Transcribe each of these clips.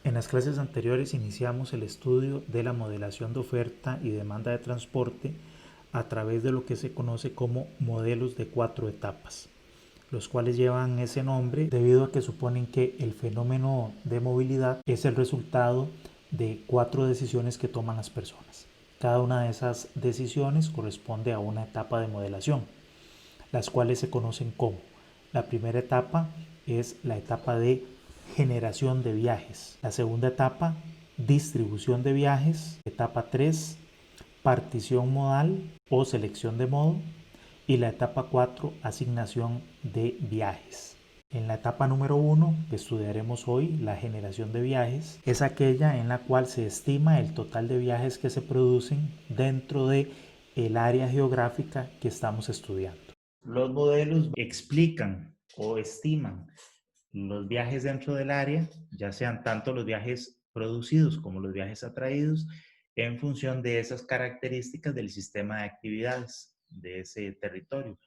En las clases anteriores iniciamos el estudio de la modelación de oferta y demanda de transporte a través de lo que se conoce como modelos de 4 etapas, los cuales llevan ese nombre debido a que suponen que el fenómeno de movilidad es el resultado de 4 decisiones que toman las personas. Cada una de esas decisiones corresponde a una etapa de modelación, las cuales se conocen como: la primera etapa es la etapa de generación de viajes, la segunda etapa, distribución de viajes, etapa 3, partición modal o selección de modo, y la etapa 4, asignación de viajes. En la etapa número 1, que estudiaremos hoy, la generación de viajes, es aquella en la cual se estima el total de viajes que se producen dentro de el área geográfica que estamos estudiando. Los modelos explican o estiman los viajes dentro del área, ya sean tanto los viajes producidos como los viajes atraídos, en función de esas características del sistema de actividades de ese territorio,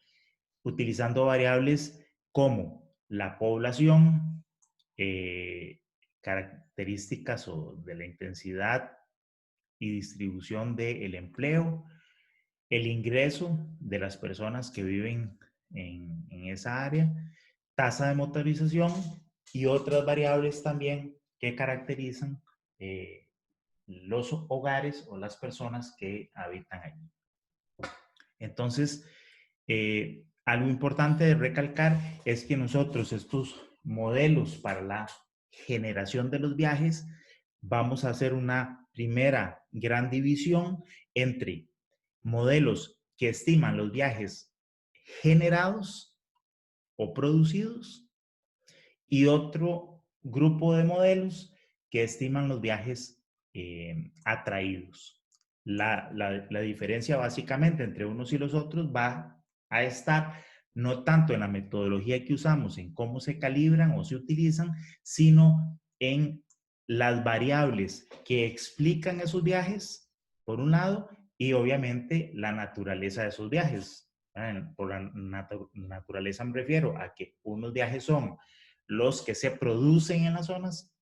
utilizando variables como la población, características o de la intensidad y distribución del empleo, el ingreso de las personas que viven en esa área, tasa de motorización y otras variables también que caracterizan los hogares o las personas que habitan allí. Entonces, algo importante de recalcar es que nosotros estos modelos para la generación de los viajes vamos a hacer una primera gran división entre modelos que estiman los viajes generados o producidos y otro grupo de modelos que estiman los viajes atraídos. La diferencia básicamente entre unos y los otros va a estar no tanto en la metodología que usamos, en cómo se calibran o se utilizan, sino en las variables que explican esos viajes, por un lado, y obviamente la naturaleza de esos viajes. Por la naturaleza me refiero a que unos viajes son los que se producen en las zonas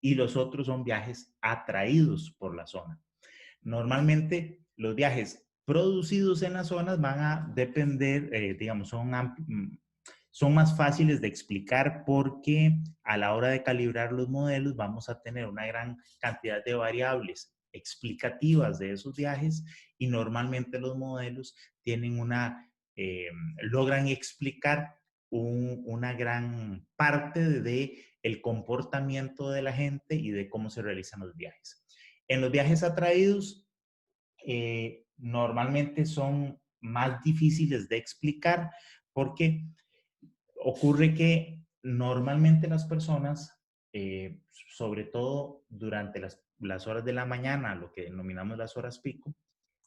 y los otros son viajes atraídos por la zona. Normalmente los viajes producidos en las zonas van a depender, digamos, son más fáciles de explicar porque a la hora de calibrar los modelos vamos a tener una gran cantidad de variables explicativas de esos viajes y normalmente los modelos tienen logran explicar una gran parte de el comportamiento de la gente y de cómo se realizan los viajes. En los viajes atraídos, normalmente son más difíciles de explicar porque ocurre que normalmente las personas, sobre todo durante las horas de la mañana, lo que denominamos las horas pico,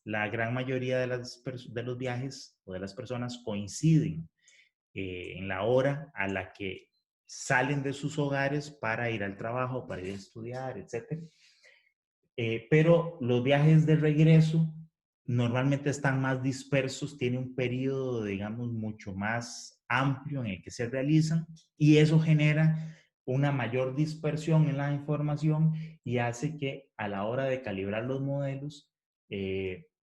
la gran mayoría de los viajes o de las personas coinciden en la hora a la que salen de sus hogares para ir al trabajo, para ir a estudiar, etc. Pero los viajes de regreso normalmente están más dispersos, tiene un periodo, digamos, mucho más amplio en el que se realizan y eso genera una mayor dispersión en la información y hace que a la hora de calibrar los modelos,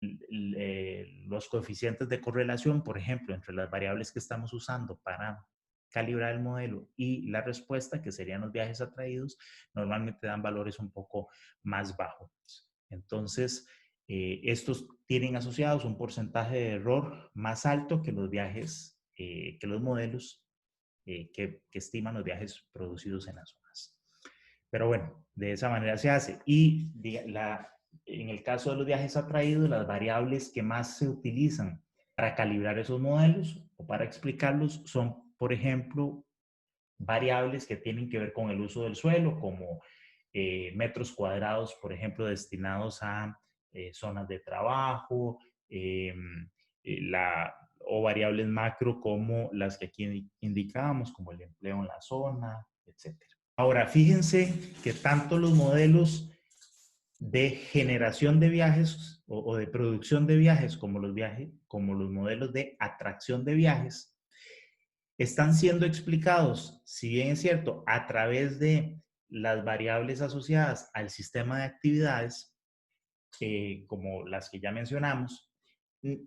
los coeficientes de correlación, por ejemplo, entre las variables que estamos usando para calibrar el modelo y la respuesta, que serían los viajes atraídos, normalmente dan valores un poco más bajos. Entonces, estos tienen asociados un porcentaje de error más alto que los viajes, que los modelos que estiman los viajes producidos en las zonas. Pero bueno, de esa manera se hace. Y en el caso de los viajes atraídos, las variables que más se utilizan para calibrar esos modelos o para explicarlos son, por ejemplo, variables que tienen que ver con el uso del suelo, como metros cuadrados, por ejemplo, destinados a zonas de trabajo, eh, o variables macro como las que aquí indicábamos, como el empleo en la zona, etcétera. Ahora, fíjense que tanto los modelos de generación de viajes o de producción de viajes como los modelos de atracción de viajes están siendo explicados, si bien es cierto, a través de las variables asociadas al sistema de actividades, como las que ya mencionamos,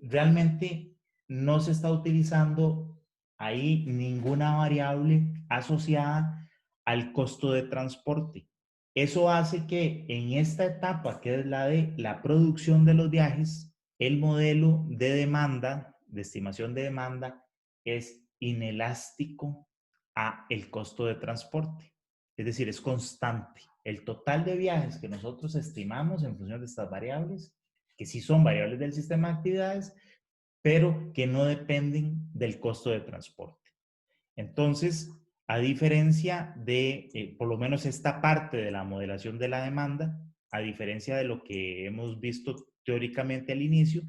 realmente no se está utilizando ahí ninguna variable asociada al costo de transporte. Eso hace que en esta etapa, que es la de la producción de los viajes, el modelo de demanda, de estimación de demanda, es inelástico a el costo de transporte. Es decir, es constante. El total de viajes que nosotros estimamos en función de estas variables, que sí son variables del sistema de actividades, pero que no dependen del costo de transporte. Entonces, a diferencia de, por lo menos esta parte de la modelación de la demanda, a diferencia de lo que hemos visto teóricamente al inicio,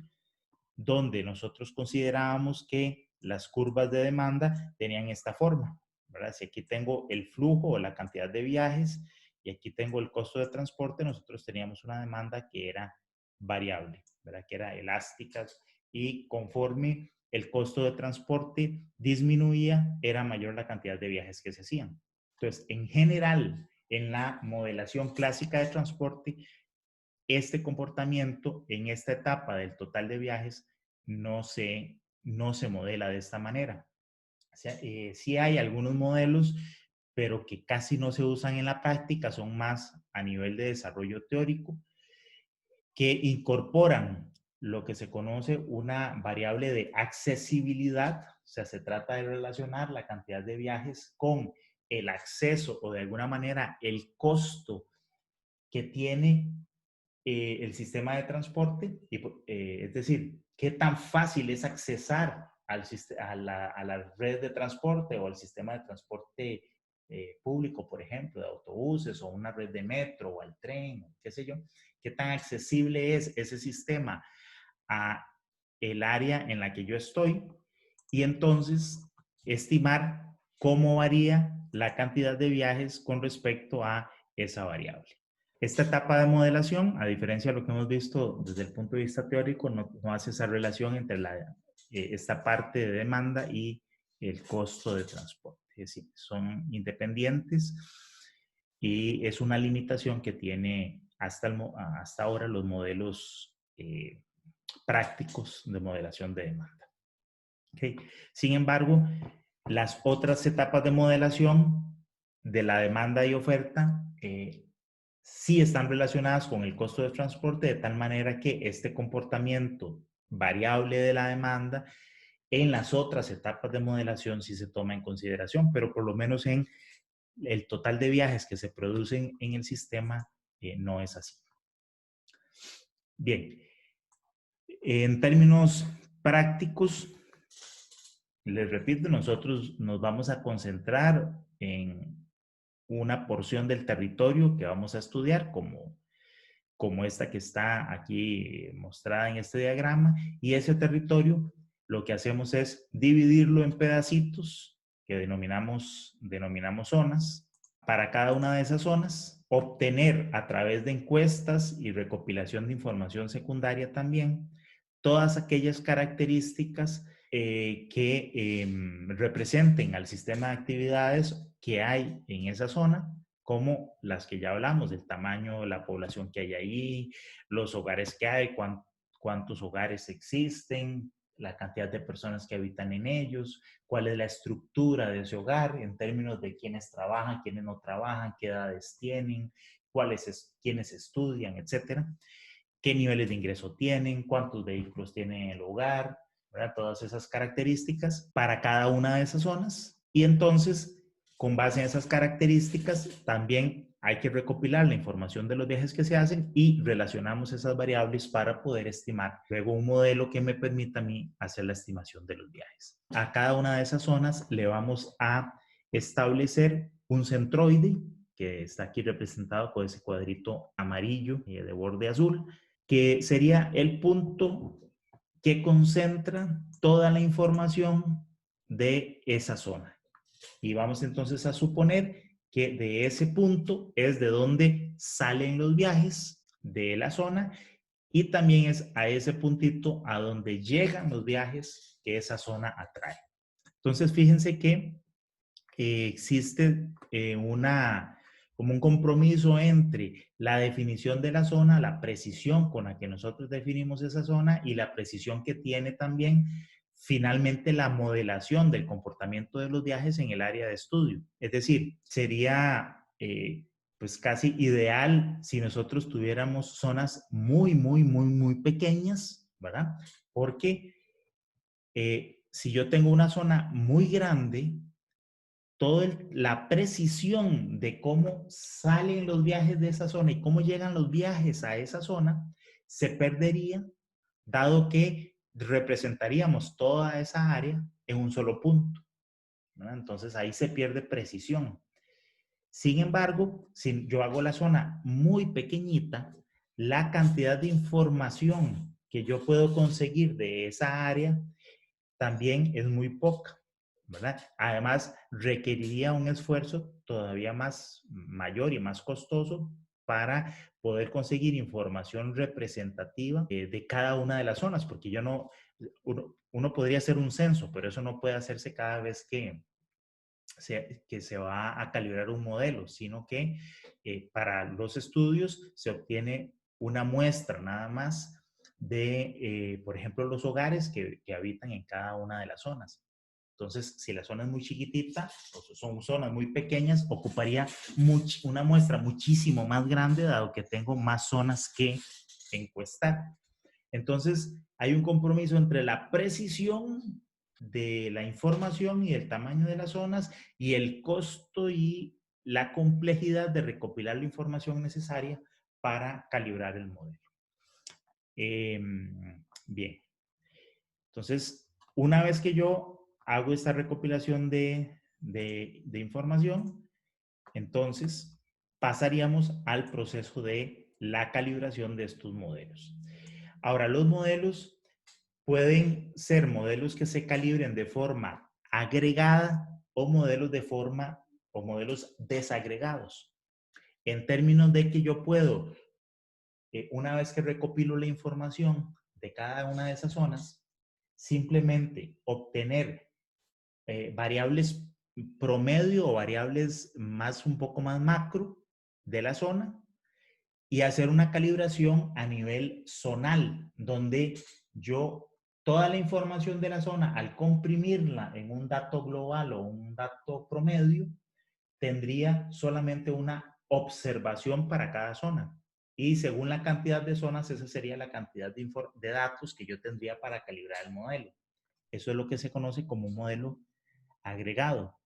donde nosotros considerábamos que las curvas de demanda tenían esta forma, ¿verdad? Si aquí tengo el flujo o la cantidad de viajes y aquí tengo el costo de transporte, nosotros teníamos una demanda que era variable, ¿verdad? Que era elástica, y conforme el costo de transporte disminuía, era mayor la cantidad de viajes que se hacían. Entonces, en general, en la modelación clásica de transporte, este comportamiento en esta etapa del total de viajes no se modela de esta manera. O sea, sí hay algunos modelos, pero que casi no se usan en la práctica, son más a nivel de desarrollo teórico, que incorporan lo que se conoce una variable de accesibilidad. O sea, se trata de relacionar la cantidad de viajes con el acceso o de alguna manera el costo que tiene el sistema de transporte, es decir, qué tan fácil es accesar a la red de transporte o al sistema de transporte público, por ejemplo, de autobuses o una red de metro o al tren, qué sé yo, qué tan accesible es ese sistema a el área en la que yo estoy, y entonces estimar cómo varía la cantidad de viajes con respecto a esa variable. Esta etapa de modelación, a diferencia de lo que hemos visto desde el punto de vista teórico, no hace esa relación entre esta parte de demanda y el costo de transporte. Es decir, son independientes y es una limitación que tiene hasta ahora los modelos prácticos de modelación de demanda. ¿Okay? Sin embargo, las otras etapas de modelación de la demanda y oferta sí están relacionadas con el costo de transporte, de tal manera que este comportamiento variable de la demanda en las otras etapas de modelación sí se toma en consideración, pero por lo menos en el total de viajes que se producen en el sistema no es así. Bien, en términos prácticos, les repito, nosotros nos vamos a concentrar en una porción del territorio que vamos a estudiar, como esta que está aquí mostrada en este diagrama, y ese territorio lo que hacemos es dividirlo en pedacitos que denominamos zonas. Para cada una de esas zonas, obtener a través de encuestas y recopilación de información secundaria también todas aquellas características que representen al sistema de actividades que hay en esa zona, como las que ya hablamos, del tamaño de la población que hay ahí, los hogares que hay, cuántos hogares existen, la cantidad de personas que habitan en ellos, cuál es la estructura de ese hogar en términos de quiénes trabajan, quiénes no trabajan, qué edades tienen, quiénes estudian, etcétera, qué niveles de ingreso tienen, cuántos vehículos tienen en el hogar, ¿verdad? Todas esas características para cada una de esas zonas. Y entonces, con base en esas características, también hay que recopilar la información de los viajes que se hacen y relacionamos esas variables para poder estimar luego un modelo que me permita a mí hacer la estimación de los viajes. A cada una de esas zonas le vamos a establecer un centroide, que está aquí representado con ese cuadrito amarillo de borde azul, que sería el punto que concentra toda la información de esa zona. Y vamos entonces a suponer que de ese punto es de donde salen los viajes de la zona, y también es a ese puntito a donde llegan los viajes que esa zona atrae. Entonces, fíjense que existe una como un compromiso entre la definición de la zona, la precisión con la que nosotros definimos esa zona y la precisión que tiene también finalmente la modelación del comportamiento de los viajes en el área de estudio. Es decir, sería pues casi ideal si nosotros tuviéramos zonas muy pequeñas, ¿verdad? Porque si yo tengo una zona muy grande, toda la precisión de cómo salen los viajes de esa zona y cómo llegan los viajes a esa zona se perdería, dado que representaríamos toda esa área en un solo punto, ¿verdad? Entonces ahí se pierde precisión. Sin embargo, si yo hago la zona muy pequeñita, la cantidad de información que yo puedo conseguir de esa área también es muy poca, ¿verdad? Además, requeriría un esfuerzo todavía más mayor y más costoso para poder conseguir información representativa de cada una de las zonas, porque yo no, uno podría hacer un censo, pero eso no puede hacerse cada vez que se va a calibrar un modelo, sino que para los estudios se obtiene una muestra nada más de, por ejemplo, los hogares que habitan en cada una de las zonas. Entonces, si la zona es muy chiquitita, o son zonas muy pequeñas, ocuparía una muestra muchísimo más grande, dado que tengo más zonas que encuestar. Entonces, hay un compromiso entre la precisión de la información y el tamaño de las zonas y el costo y la complejidad de recopilar la información necesaria para calibrar el modelo. Bien, entonces, una vez que yo hago esta recopilación de información, entonces pasaríamos al proceso de la calibración de estos modelos. Ahora, los modelos pueden ser modelos que se calibren de forma agregada o modelos o modelos desagregados. En términos de que yo puedo, una vez que recopilo la información de cada una de esas zonas, simplemente obtener variables promedio o variables un poco más macro de la zona y hacer una calibración a nivel zonal, donde yo toda la información de la zona, al comprimirla en un dato global o un dato promedio, tendría solamente una observación para cada zona. Y según la cantidad de zonas, esa sería la cantidad de datos que yo tendría para calibrar el modelo. Eso es lo que se conoce como un modelo agregado.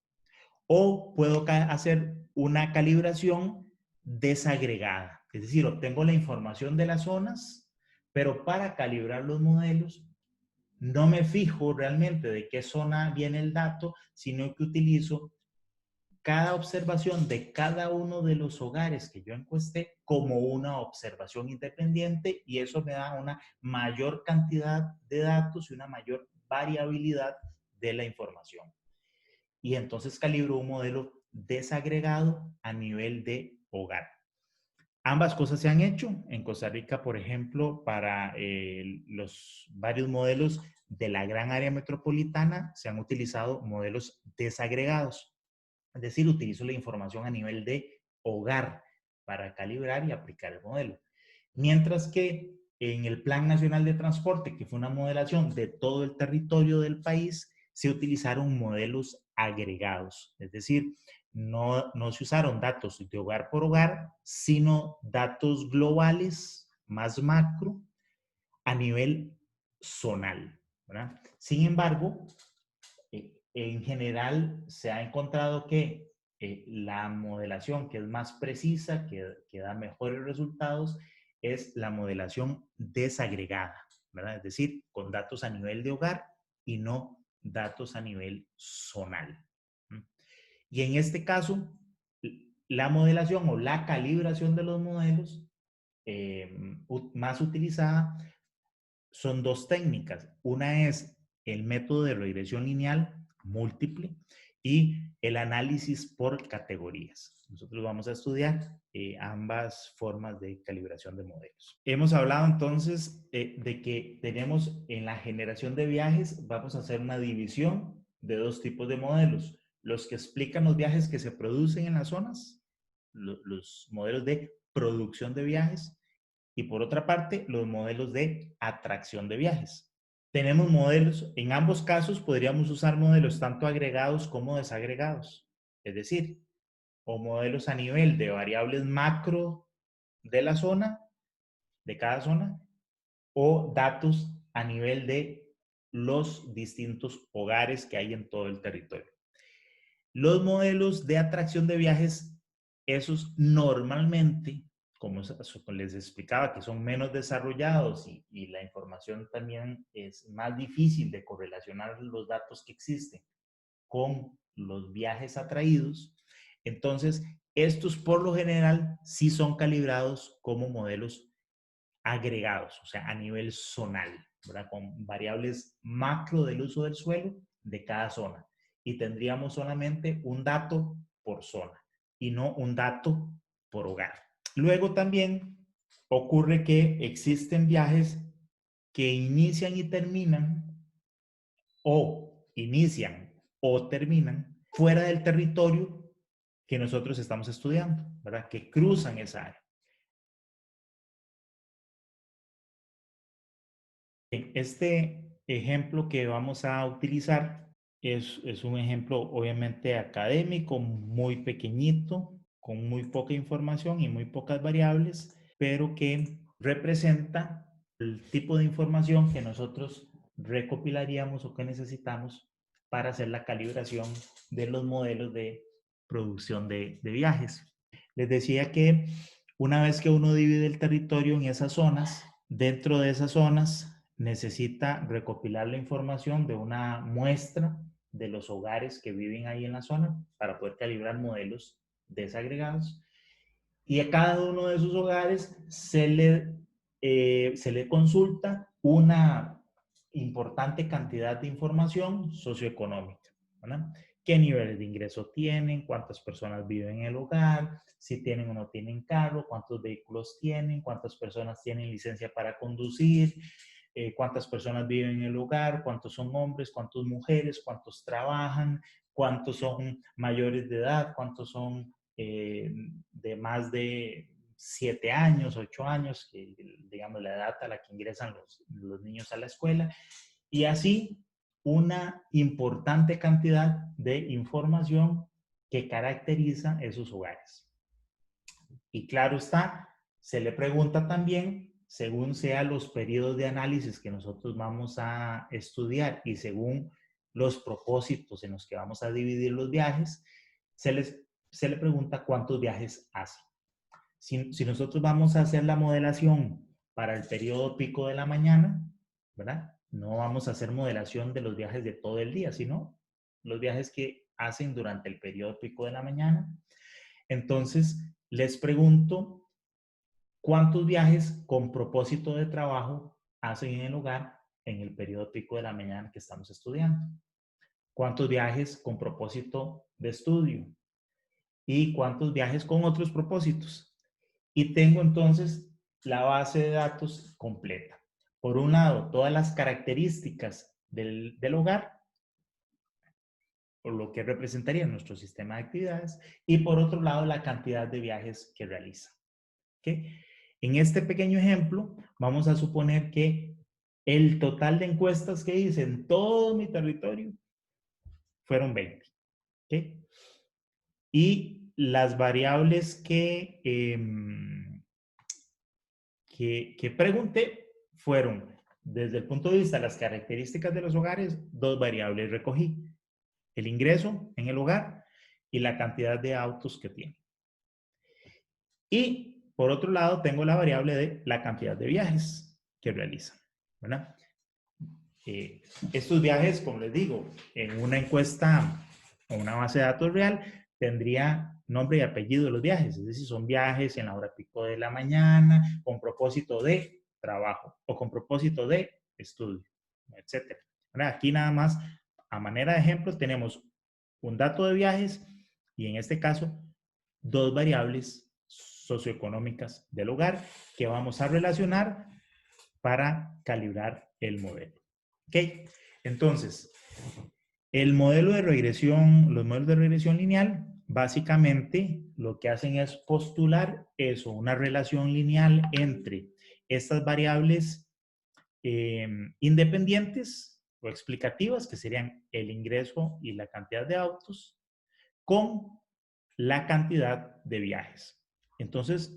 O puedo hacer una calibración desagregada. Es decir, obtengo la información de las zonas, pero para calibrar los modelos no me fijo realmente de qué zona viene el dato, sino que utilizo cada observación de cada uno de los hogares que yo encuesté como una observación independiente y eso me da una mayor cantidad de datos y una mayor variabilidad de la información. Y entonces calibro un modelo desagregado a nivel de hogar. Ambas cosas se han hecho en Costa Rica, por ejemplo, para los varios modelos de la gran área metropolitana, se han utilizado modelos desagregados. Es decir, utilizo la información a nivel de hogar para calibrar y aplicar el modelo. Mientras que en el Plan Nacional de Transporte, que fue una modelación de todo el territorio del país, se utilizaron modelos agregados. Es decir, no se usaron datos de hogar por hogar, sino datos globales más macro a nivel zonal, ¿verdad? Sin embargo, en general se ha encontrado que la modelación que es más precisa, que da mejores resultados, es la modelación desagregada, ¿verdad? Es decir, con datos a nivel de hogar y no datos a nivel zonal. Y en este caso, la modelación o la calibración de los modelos más utilizada son dos técnicas. Una es el método de regresión lineal múltiple y el análisis por categorías. Nosotros vamos a estudiar ambas formas de calibración de modelos. Hemos hablado entonces de que tenemos en la generación de viajes, vamos a hacer una división de dos tipos de modelos. Los que explican los viajes que se producen en las zonas, los modelos de producción de viajes y por otra parte los modelos de atracción de viajes. Tenemos modelos, en ambos casos podríamos usar modelos tanto agregados como desagregados, es decir, o modelos a nivel de variables macro de la zona, de cada zona, o datos a nivel de los distintos hogares que hay en todo el territorio. Los modelos de atracción de viajes, esos normalmente, como les explicaba, que son menos desarrollados y la información también es más difícil de correlacionar los datos que existen con los viajes atraídos, entonces estos por lo general sí son calibrados como modelos agregados, o sea, a nivel zonal, ¿verdad? Con variables macro del uso del suelo de cada zona. Y tendríamos solamente un dato por zona y no un dato por hogar. Luego también ocurre que existen viajes que inician y terminan o inician o terminan fuera del territorio que nosotros estamos estudiando, ¿verdad? Que cruzan esa área. Este ejemplo que vamos a utilizar es un ejemplo obviamente académico, muy pequeñito, con muy poca información y muy pocas variables, pero que representa el tipo de información que nosotros recopilaríamos o que necesitamos para hacer la calibración de los modelos de producción de viajes. Les decía que una vez que uno divide el territorio en esas zonas, dentro de esas zonas necesita recopilar la información de una muestra de los hogares que viven ahí en la zona para poder calibrar modelos desagregados. Y a cada uno de esos hogares se le consulta una importante cantidad de información socioeconómica, ¿verdad? ¿Qué niveles de ingreso tienen? ¿Cuántas personas viven en el hogar? Si tienen o no tienen carro, cuántos vehículos tienen, cuántas personas tienen licencia para conducir, cuántas personas viven en el hogar, cuántos son hombres, cuántas mujeres, cuántos trabajan, cuántos son mayores de edad, cuántos son de más de 7 años, 8 años, que digamos la edad a la que ingresan los niños a la escuela, y así una importante cantidad de información que caracteriza esos hogares. Y claro está, se le pregunta también, según sean los periodos de análisis que nosotros vamos a estudiar y según los propósitos en los que vamos a dividir los viajes, se le pregunta cuántos viajes hace. Si nosotros vamos a hacer la modelación para el periodo pico de la mañana, ¿verdad? No vamos a hacer modelación de los viajes de todo el día, sino los viajes que hacen durante el periodo pico de la mañana. Entonces, les pregunto, ¿cuántos viajes con propósito de trabajo hacen en el hogar en el periodo pico de la mañana que estamos estudiando? ¿Cuántos viajes con propósito de estudio? ¿Y cuántos viajes con otros propósitos? Y tengo entonces la base de datos completa. Por un lado, todas las características del hogar, o lo que representaría nuestro sistema de actividades, y por otro lado, la cantidad de viajes que realiza. ¿Okay? En este pequeño ejemplo, vamos a suponer que el total de encuestas que hice en todo mi territorio fueron 20. ¿Okay? Y las variables que pregunté fueron, desde el punto de vista de las características de los hogares, dos variables recogí. El ingreso en el hogar y la cantidad de autos que tiene. Y por otro lado, tengo la variable de la cantidad de viajes que realizan, ¿verdad? Estos viajes, como les digo, en una encuesta o una base de datos real, tendría nombre y apellido de los viajes, es decir, son viajes en la hora pico de la mañana, con propósito de trabajo o con propósito de estudio, etc. Aquí nada más, a manera de ejemplo, tenemos un dato de viajes y en este caso, dos variables socioeconómicas del hogar que vamos a relacionar para calibrar el modelo. ¿Ok? Entonces, el modelo de regresión, los modelos de regresión lineal básicamente lo que hacen es postular eso, una relación lineal entre estas variables independientes o explicativas, que serían el ingreso y la cantidad de autos, con la cantidad de viajes. Entonces,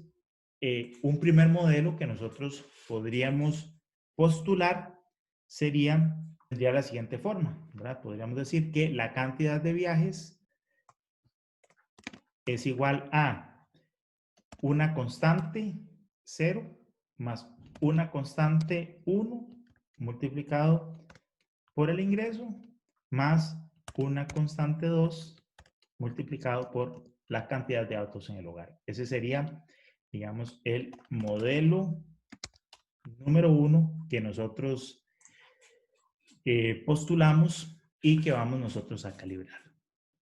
un primer modelo que nosotros podríamos postular tendría la siguiente forma, ¿verdad? Podríamos decir que la cantidad de viajes es igual a una constante 0 más una constante 1 multiplicado por el ingreso más una constante 2 multiplicado por la cantidad de autos en el hogar. Ese sería, digamos, el modelo número 1 que nosotros postulamos y que vamos nosotros a calibrar.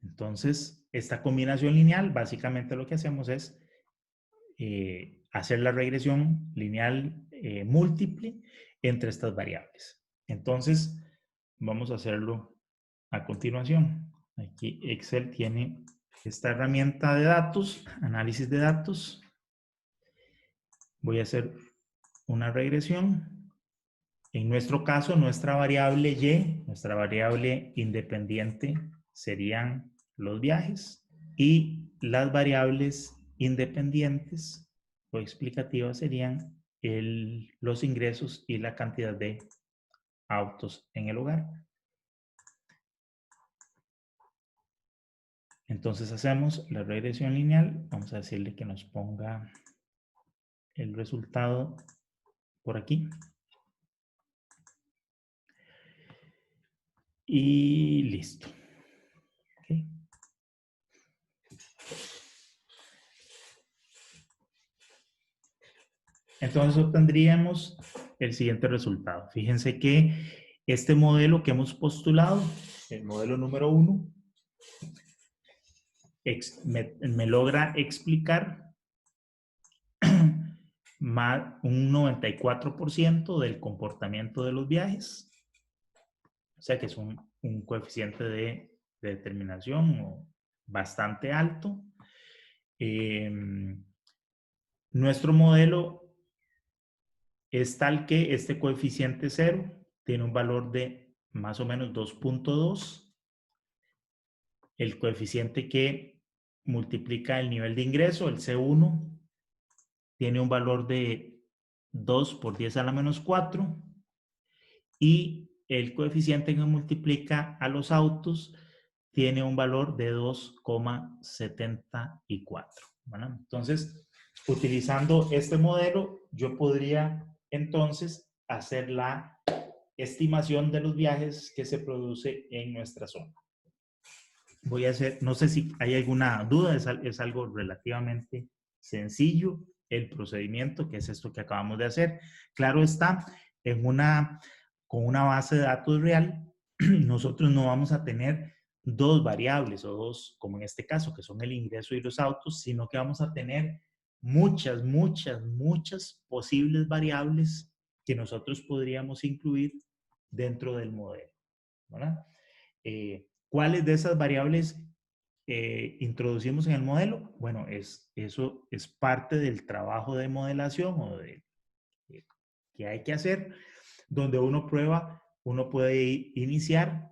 Entonces, esta combinación lineal, básicamente lo que hacemos es hacer la regresión lineal múltiple entre estas variables. Entonces, vamos a hacerlo a continuación. Aquí Excel tiene esta herramienta de datos, análisis de datos. Voy a hacer una regresión. En nuestro caso, nuestra variable Y, nuestra variable independiente, serían los viajes y las variables independientes o explicativas serían los ingresos y la cantidad de autos en el hogar. Entonces hacemos la regresión lineal. Vamos a decirle que nos ponga el resultado por aquí. Y listo. Okay. Entonces obtendríamos el siguiente resultado. Fíjense que este modelo que hemos postulado, el modelo número 1, me logra explicar más un 94% del comportamiento de los viajes. O sea que es un coeficiente de determinación bastante alto. Nuestro modelo es tal que este coeficiente 0 tiene un valor de más o menos 2.2. El coeficiente que multiplica el nivel de ingreso, el C1, tiene un valor de 2 por 10 a la menos 4. Y el coeficiente que multiplica a los autos tiene un valor de 2,74. ¿Vale? Entonces, utilizando este modelo, yo podría entonces hacer la estimación de los viajes que se produce en nuestra zona. Voy a hacer, no sé si hay alguna duda, es algo relativamente sencillo el procedimiento, que es esto que acabamos de hacer. Claro está, con una base de datos real, nosotros no vamos a tener dos variables o dos, como en este caso, que son el ingreso y los autos, sino que vamos a tener muchas posibles variables que nosotros podríamos incluir dentro del modelo, ¿verdad? ¿Cuáles de esas variables introducimos en el modelo? Bueno, eso es parte del trabajo de modelación que hay que hacer, donde uno puede iniciar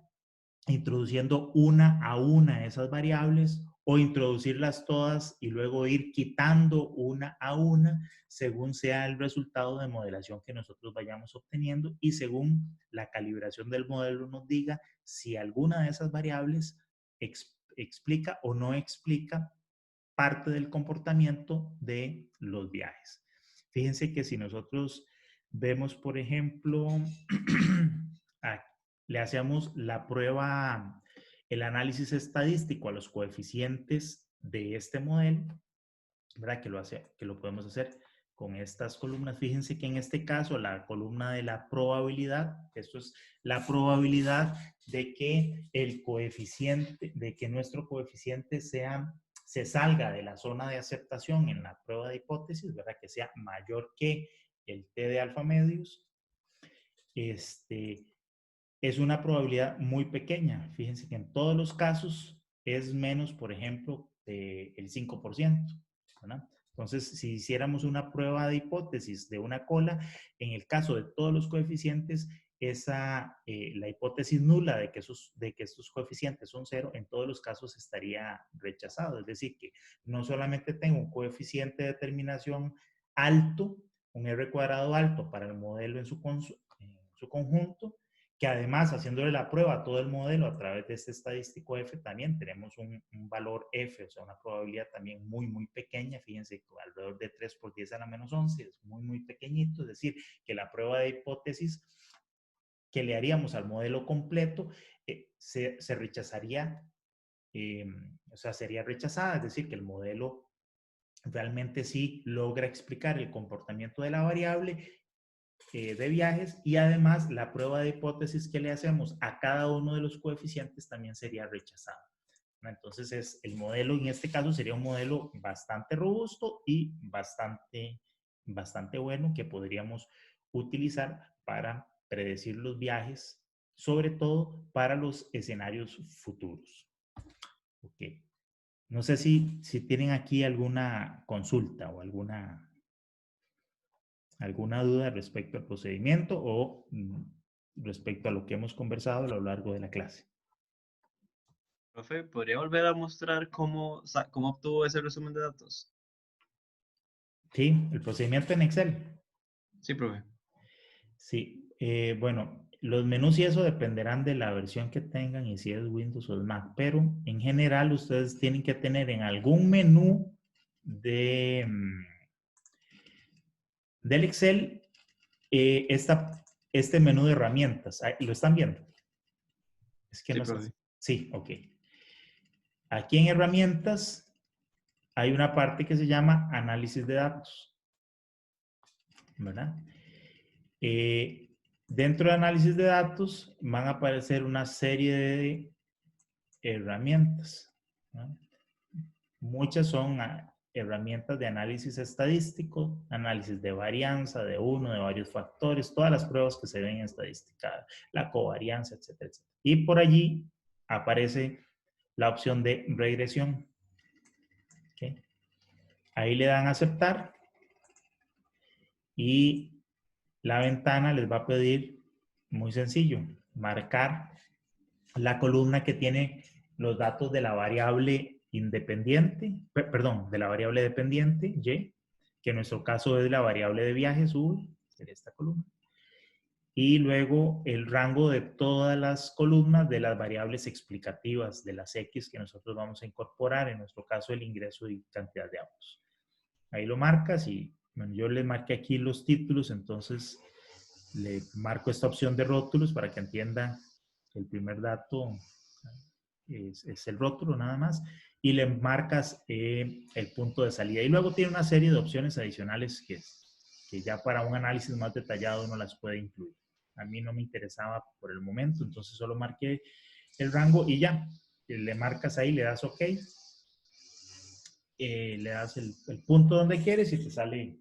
introduciendo una a una esas variables o introducirlas todas y luego ir quitando una a una según sea el resultado de modelación que nosotros vayamos obteniendo y según la calibración del modelo nos diga si alguna de esas variables explica o no explica parte del comportamiento de los viajes. Fíjense que si nosotros vemos, por ejemplo, le hacemos la prueba, el análisis estadístico a los coeficientes de este modelo, ¿verdad? Que lo podemos hacer con estas columnas. Fíjense que en este caso la columna de la probabilidad, esto es la probabilidad de que el coeficiente, de que nuestro coeficiente se salga de la zona de aceptación en la prueba de hipótesis, ¿verdad? Que sea mayor que el T de alfa medios. Es una probabilidad muy pequeña. Fíjense que en todos los casos es menos, por ejemplo, del 5%, ¿verdad? Entonces, si hiciéramos una prueba de hipótesis de una cola, en el caso de todos los coeficientes, la hipótesis nula de que estos coeficientes son cero, en todos los casos estaría rechazado. Es decir, que no solamente tengo un coeficiente de determinación alto, un R cuadrado alto para el modelo en su conjunto, que además haciéndole la prueba a todo el modelo a través de este estadístico F, también tenemos un valor F, o sea, una probabilidad también muy, muy pequeña. Fíjense, alrededor de 3 por 10 a la menos 11, es muy, muy pequeñito. Es decir, que la prueba de hipótesis que le haríamos al modelo completo se rechazaría, o sea, sería rechazada. Es decir, que el modelo realmente sí logra explicar el comportamiento de la variable de viajes, y además la prueba de hipótesis que le hacemos a cada uno de los coeficientes también sería rechazada. Entonces el modelo en este caso sería un modelo bastante robusto y bastante bueno, que podríamos utilizar para predecir los viajes, sobre todo para los escenarios futuros. Ok. No sé si tienen aquí alguna consulta o alguna duda respecto al procedimiento o respecto a lo que hemos conversado a lo largo de la clase. Profe, ¿podría volver a mostrar cómo obtuvo ese resumen de datos? Sí, el procedimiento en Excel. Sí, profe. Sí, bueno, los menús y eso dependerán de la versión que tengan y si es Windows o es Mac, pero en general ustedes tienen que tener en algún menú del Excel este menú de herramientas. ¿Lo están viendo? Es que Sí, no sé. profe. Sí, ok. Aquí en herramientas hay una parte que se llama análisis de datos, ¿verdad? Dentro de análisis de datos van a aparecer una serie de herramientas, ¿no? Muchas son herramientas de análisis estadístico, análisis de varianza, de uno, de varios factores, todas las pruebas que se ven en estadística, la covarianza, etcétera, etcétera. Y por allí aparece la opción de regresión. ¿Okay? Ahí le dan a aceptar y la ventana les va a pedir, muy sencillo, marcar la columna que tiene los datos de la variable independiente, perdón, de la variable dependiente, Y, que en nuestro caso es la variable de viajes, U, sería esta columna. Y luego el rango de todas las columnas de las variables explicativas de las X que nosotros vamos a incorporar, en nuestro caso el ingreso y cantidad de autos. Ahí lo marcas y bueno, yo le marqué aquí los títulos, entonces le marco esta opción de rótulos para que entienda que el primer dato es el rótulo nada más, y le marcas el punto de salida. Y luego tiene una serie de opciones adicionales que ya para un análisis más detallado uno las puede incluir. A mí no me interesaba por el momento, entonces solo marqué el rango y ya. Le marcas ahí, le das OK, le das el punto donde quieres y te sale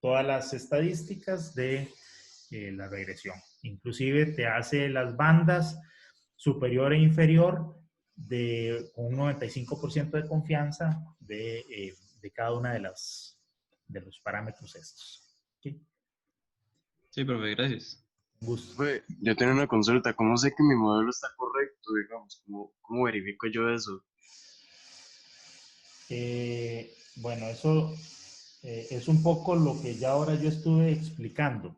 todas las estadísticas de la regresión. Inclusive te hace las bandas superior e inferior de un 95% de confianza de cada una de los parámetros estos. ¿Okay? Sí, profe, gracias. Un gusto. Yo tengo una consulta, ¿cómo sé que mi modelo está correcto, digamos? ¿Cómo verifico yo eso? Bueno, eso es un poco lo que ya ahora yo estuve explicando.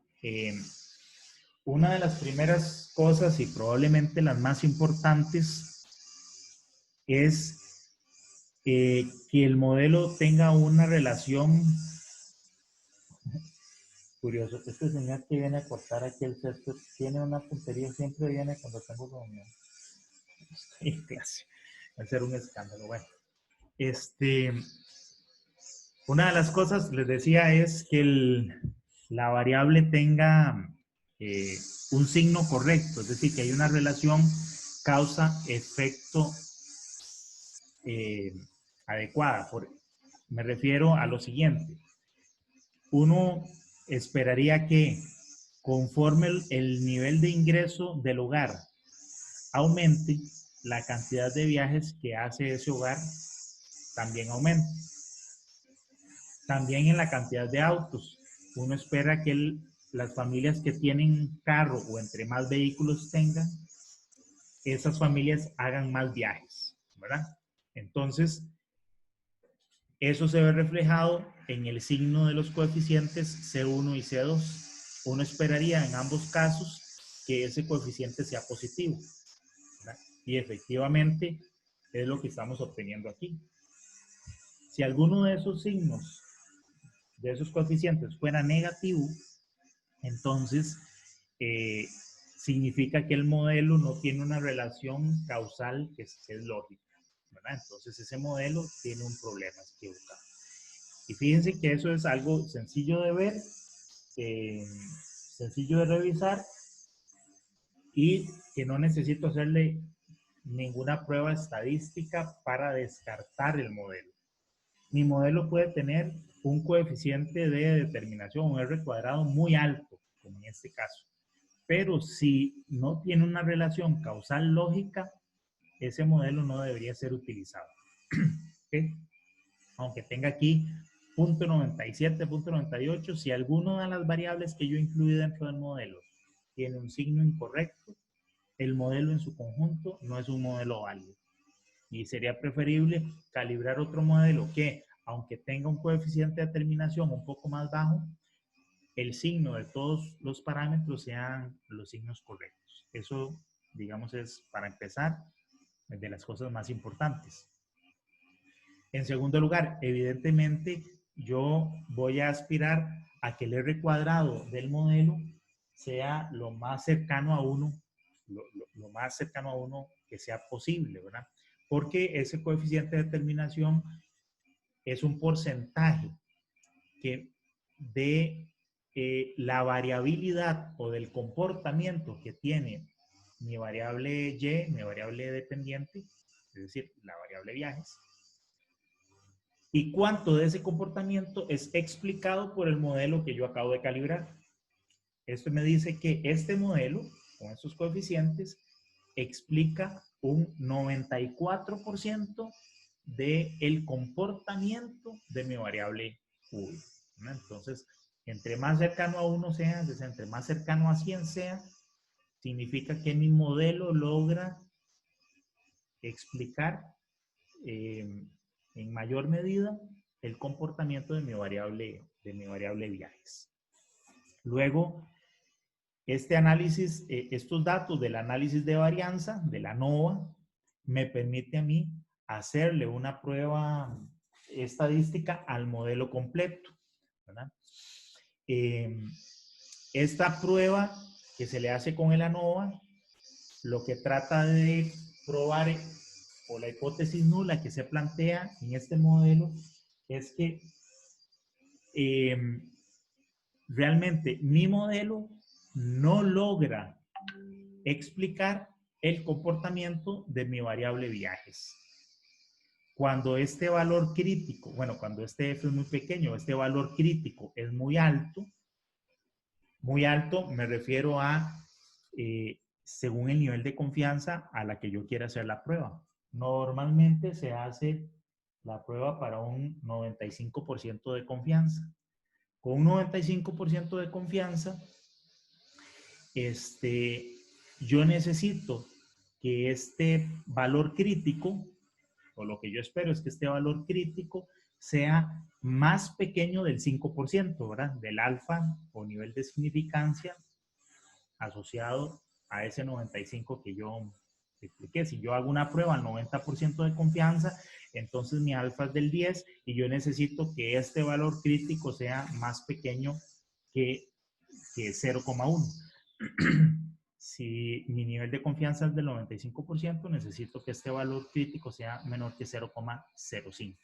Una de las primeras cosas y probablemente las más importantes es que el modelo tenga una relación. Curioso, este señor que viene a cortar aquí el césped tiene una puntería, siempre viene cuando tengo reunión. Estoy en clase, va a ser un escándalo. Bueno, una de las cosas, les decía, es que la variable tenga un signo correcto, es decir, que hay una relación causa-efecto adecuada. Me refiero a lo siguiente. Uno esperaría que conforme el nivel de ingreso del hogar aumente, la cantidad de viajes que hace ese hogar también aumenta. También en la cantidad de autos. Uno espera que las familias que tienen carro o entre más vehículos tengan, esas familias hagan más viajes, ¿verdad? Entonces, eso se ve reflejado en el signo de los coeficientes C1 y C2. Uno esperaría en ambos casos que ese coeficiente sea positivo, ¿verdad? Y efectivamente es lo que estamos obteniendo aquí. Si alguno de esos signos, de esos coeficientes fuera negativo, entonces significa que el modelo no tiene una relación causal que es lógica, ¿verdad? Entonces ese modelo tiene un problema equivocado. Y fíjense que eso es algo sencillo de ver, sencillo de revisar y que no necesito hacerle ninguna prueba estadística para descartar el modelo. Mi modelo puede tener un coeficiente de determinación, un R cuadrado muy alto, como en este caso. Pero si no tiene una relación causal lógica, ese modelo no debería ser utilizado. ¿Okay? Aunque tenga aquí punto 97, punto 98, si alguna de las variables que yo incluí dentro del modelo tiene un signo incorrecto, el modelo en su conjunto no es un modelo válido. Y sería preferible calibrar otro modelo que, aunque tenga un coeficiente de determinación un poco más bajo, el signo de todos los parámetros sean los signos correctos. Eso, digamos, es, para empezar, de las cosas más importantes. En segundo lugar, evidentemente, yo voy a aspirar a que el R cuadrado del modelo sea lo más cercano a 1, lo más cercano a 1 que sea posible, ¿verdad? Porque ese coeficiente de determinación es un porcentaje que de la variabilidad o del comportamiento que tiene mi variable Y, mi variable dependiente, es decir, la variable viajes, y cuánto de ese comportamiento es explicado por el modelo que yo acabo de calibrar. Esto me dice que este modelo, con estos coeficientes, explica un 94% del comportamiento de mi variable V. ¿No? Entonces, entre más cercano a 1 sea, entre más cercano a 100 sea, significa que mi modelo logra explicar en mayor medida el comportamiento de mi variable viajes. Luego, este análisis, estos datos del análisis de varianza, de la ANOVA, me permite a mí hacerle una prueba estadística al modelo completo, ¿verdad? Esta prueba que se le hace con el ANOVA, lo que trata de probar, o la hipótesis nula que se plantea en este modelo, es que realmente mi modelo no logra explicar el comportamiento de mi variable viajes. Cuando este valor crítico, bueno, cuando este F es muy pequeño, este valor crítico es muy alto me refiero a según el nivel de confianza a la que yo quiera hacer la prueba. Normalmente se hace la prueba para un 95% de confianza. Con un 95% de confianza, yo necesito que este valor crítico, o lo que yo espero es que este valor crítico sea más pequeño del 5%, ¿verdad? Del alfa o nivel de significancia asociado a ese 95 que yo expliqué. Si yo hago una prueba al 90% de confianza, entonces mi alfa es del 10 y yo necesito que este valor crítico sea más pequeño que 0,1. Si mi nivel de confianza es del 95%, necesito que este valor crítico sea menor que 0,05,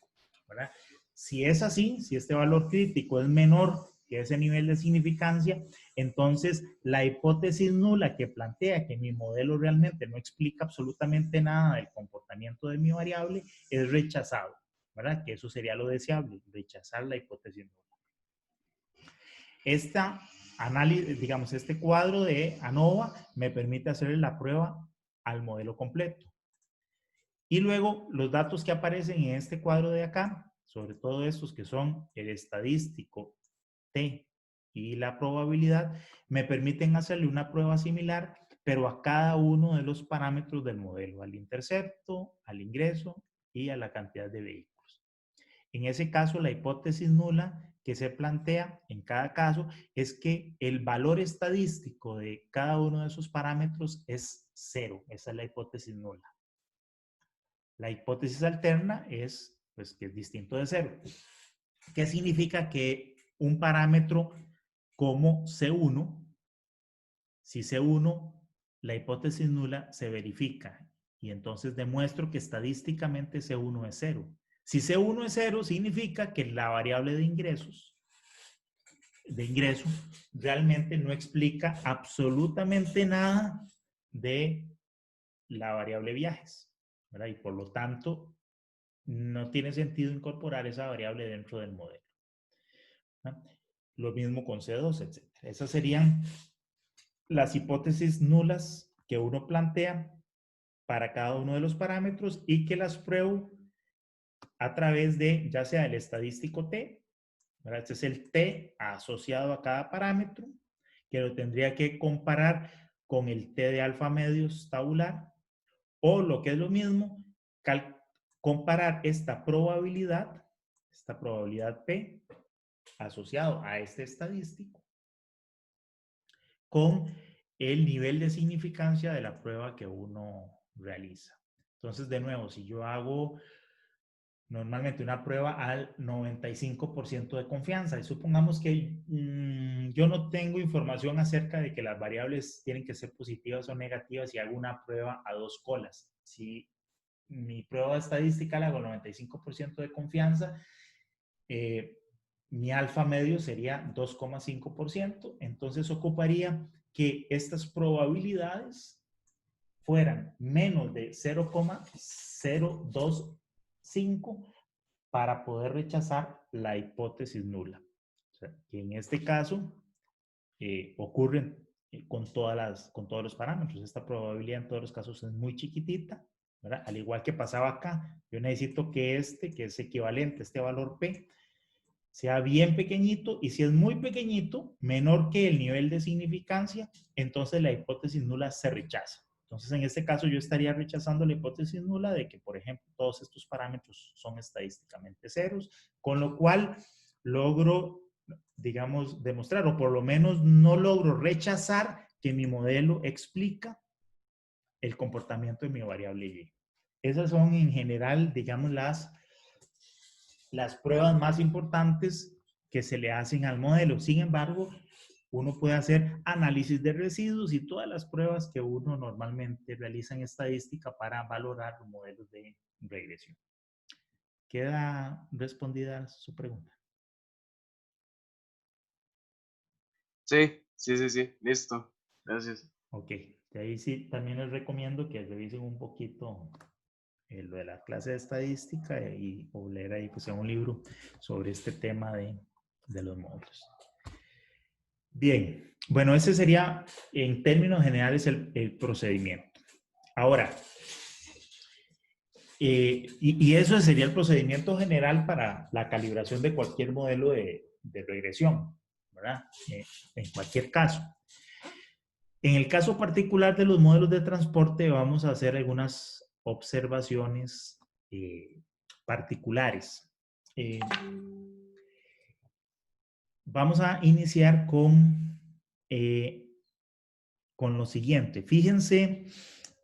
¿verdad? Si es así, si este valor crítico es menor que ese nivel de significancia, entonces la hipótesis nula que plantea que mi modelo realmente no explica absolutamente nada del comportamiento de mi variable es rechazado, ¿verdad? Que eso sería lo deseable, rechazar la hipótesis nula. Esta análisis, digamos, este cuadro de ANOVA me permite hacerle la prueba al modelo completo. Y luego los datos que aparecen en este cuadro de acá, sobre todo estos que son el estadístico T y la probabilidad, me permiten hacerle una prueba similar, pero a cada uno de los parámetros del modelo, al intercepto, al ingreso y a la cantidad de vehículos. En ese caso, la hipótesis nula que se plantea en cada caso es que el valor estadístico de cada uno de esos parámetros es 0. Esa es la hipótesis nula. La hipótesis alterna es, pues, que es distinto de 0. ¿Qué significa? Que un parámetro como C1, si C1, la hipótesis nula se verifica y entonces demuestro que estadísticamente C1 es 0. Si C1 es 0, significa que la variable de ingreso realmente no explica absolutamente nada de la variable viajes, ¿verdad? Y por lo tanto, no tiene sentido incorporar esa variable dentro del modelo, ¿no? Lo mismo con C2, etc. Esas serían las hipótesis nulas que uno plantea para cada uno de los parámetros y que las pruebo a través de, ya sea el estadístico T, ¿verdad? Este es el T asociado a cada parámetro, que lo tendría que comparar con el T de alfa medios tabular, o lo que es lo mismo, comparar esta probabilidad P asociado a este estadístico con el nivel de significancia de la prueba que uno realiza. Entonces, de nuevo, si yo hago normalmente una prueba al 95% de confianza, y supongamos que yo no tengo información acerca de que las variables tienen que ser positivas o negativas y hago una prueba a 2 colas. Si mi prueba estadística la hago al 95% de confianza, mi alfa medio sería 2,5%, entonces ocuparía que estas probabilidades fueran menos de 0,025 para poder rechazar la hipótesis nula. O sea, que en este caso ocurren con todos los parámetros. Esta probabilidad en todos los casos es muy chiquitita, ¿verdad? Al igual que pasaba acá, yo necesito que que es equivalente a este valor P, sea bien pequeñito, y si es muy pequeñito, menor que el nivel de significancia, entonces la hipótesis nula se rechaza. Entonces, en este caso, yo estaría rechazando la hipótesis nula de que, por ejemplo, todos estos parámetros son estadísticamente ceros, con lo cual logro, digamos, demostrar, o por lo menos no logro rechazar que mi modelo explica el comportamiento de mi variable Y. Esas son, en general, digamos, las pruebas más importantes que se le hacen al modelo. Sin embargo, uno puede hacer análisis de residuos y todas las pruebas que uno normalmente realiza en estadística para valorar los modelos de regresión. ¿Queda respondida su pregunta? Sí, listo. Gracias. Ok, de ahí sí también les recomiendo que revisen un poquito lo de la clase de estadística o leer ahí pues, un libro sobre este tema de los módulos. Bien, bueno, ese sería en términos generales el procedimiento. Ahora, y eso sería el procedimiento general para la calibración de cualquier modelo de regresión, ¿verdad? En cualquier caso. En el caso particular de los modelos de transporte, vamos a hacer algunas observaciones particulares. Vamos a iniciar con lo siguiente. Fíjense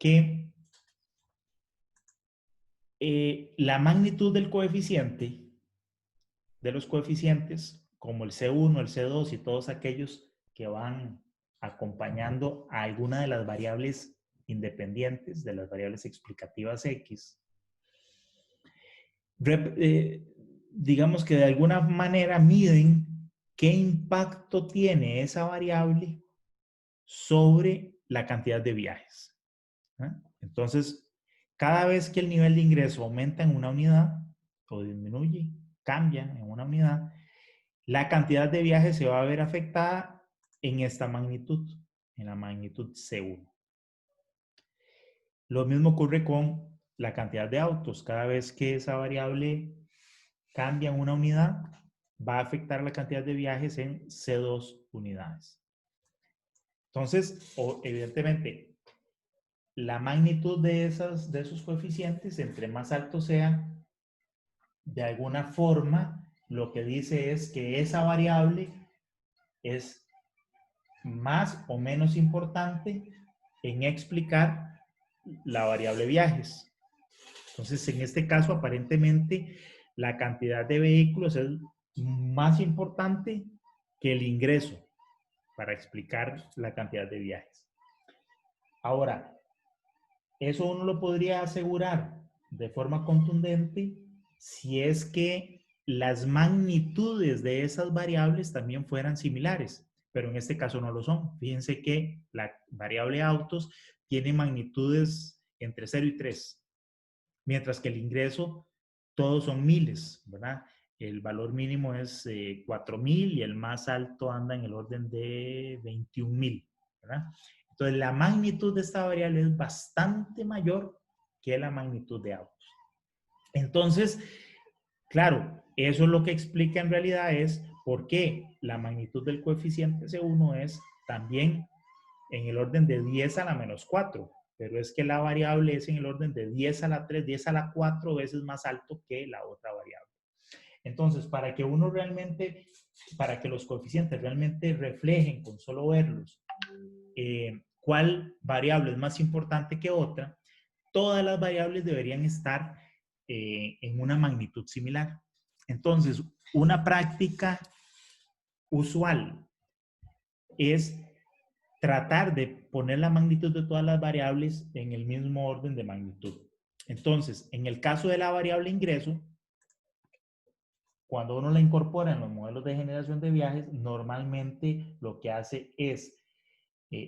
que la magnitud del coeficiente, de los coeficientes, como el C1, el C2 y todos aquellos que van acompañando a alguna de las variables independientes, de las variables explicativas X, digamos que de alguna manera miden qué impacto tiene esa variable sobre la cantidad de viajes. Entonces, cada vez que el nivel de ingreso aumenta en una unidad o disminuye, cambia en una unidad, la cantidad de viajes se va a ver afectada en esta magnitud, en la magnitud C1. Lo mismo ocurre con la cantidad de autos. Cada vez que esa variable cambia en una unidad, va a afectar la cantidad de viajes en C2 unidades. Entonces, evidentemente, la magnitud de esos coeficientes, entre más alto sea, de alguna forma, lo que dice es que esa variable es más o menos importante en explicar la variable viajes. Entonces, en este caso, aparentemente, la cantidad de vehículos es más importante que el ingreso para explicar la cantidad de viajes. Ahora, eso uno lo podría asegurar de forma contundente si es que las magnitudes de esas variables también fueran similares, pero en este caso no lo son. Fíjense que la variable autos tiene magnitudes entre 0 y 3, mientras que el ingreso todos son miles, ¿verdad? El valor mínimo es 4,000 y el más alto anda en el orden de 21,000, ¿verdad? Entonces, la magnitud de esta variable es bastante mayor que la magnitud de autos. Entonces, claro, eso es lo que explica en realidad es por qué la magnitud del coeficiente C1 es también en el orden de 10 a la menos 4, pero es que la variable es en el orden de 10 a la 3, 10 a la 4 veces más alto que la otra variable. Entonces, para que uno realmente, para que los coeficientes realmente reflejen con solo verlos cuál variable es más importante que otra, todas las variables deberían estar en una magnitud similar. Entonces, una práctica usual es tratar de poner la magnitud de todas las variables en el mismo orden de magnitud. Entonces, en el caso de la variable ingreso, cuando uno la incorpora en los modelos de generación de viajes, normalmente lo que hace es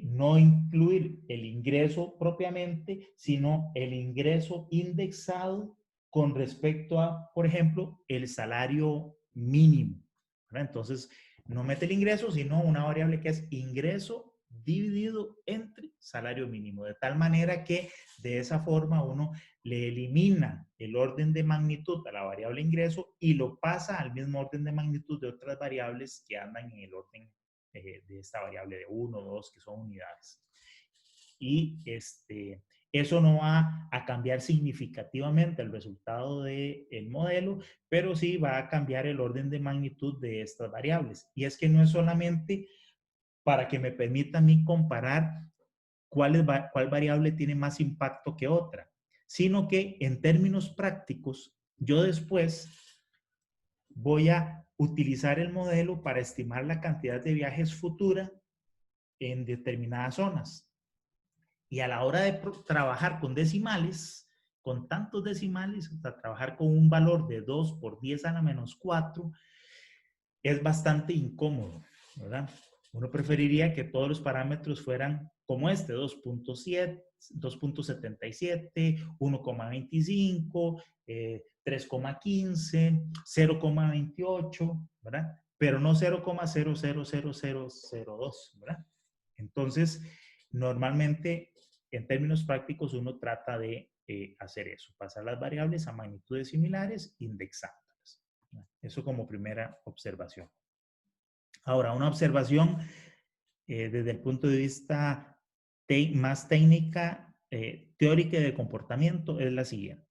no incluir el ingreso propiamente, sino el ingreso indexado con respecto a, por ejemplo, el salario mínimo, ¿verdad? Entonces, no mete el ingreso, sino una variable que es ingreso dividido entre salario mínimo, de tal manera que de esa forma uno le elimina el orden de magnitud a la variable ingreso y lo pasa al mismo orden de magnitud de otras variables que andan en el orden de esta variable de 1 o 2, que son unidades. Y eso no va a cambiar significativamente el resultado del modelo, pero sí va a cambiar el orden de magnitud de estas variables. Y es que no es solamente para que me permita a mí comparar cuál variable tiene más impacto que otra, sino que en términos prácticos, yo después voy a utilizar el modelo para estimar la cantidad de viajes futura en determinadas zonas. Y a la hora de trabajar con decimales, con tantos decimales, hasta trabajar con un valor de 2 por 10 a la menos 4, es bastante incómodo, ¿verdad? Uno preferiría que todos los parámetros fueran como este, 2.7, 2.77, 1.25, 3.15, 0.28, ¿verdad? Pero no 0.000002, ¿verdad? Entonces, normalmente, en términos prácticos, uno trata de hacer eso, pasar las variables a magnitudes similares, indexándolas. Eso como primera observación. Ahora, una observación desde el punto de vista más técnica, teórica y de comportamiento es la siguiente.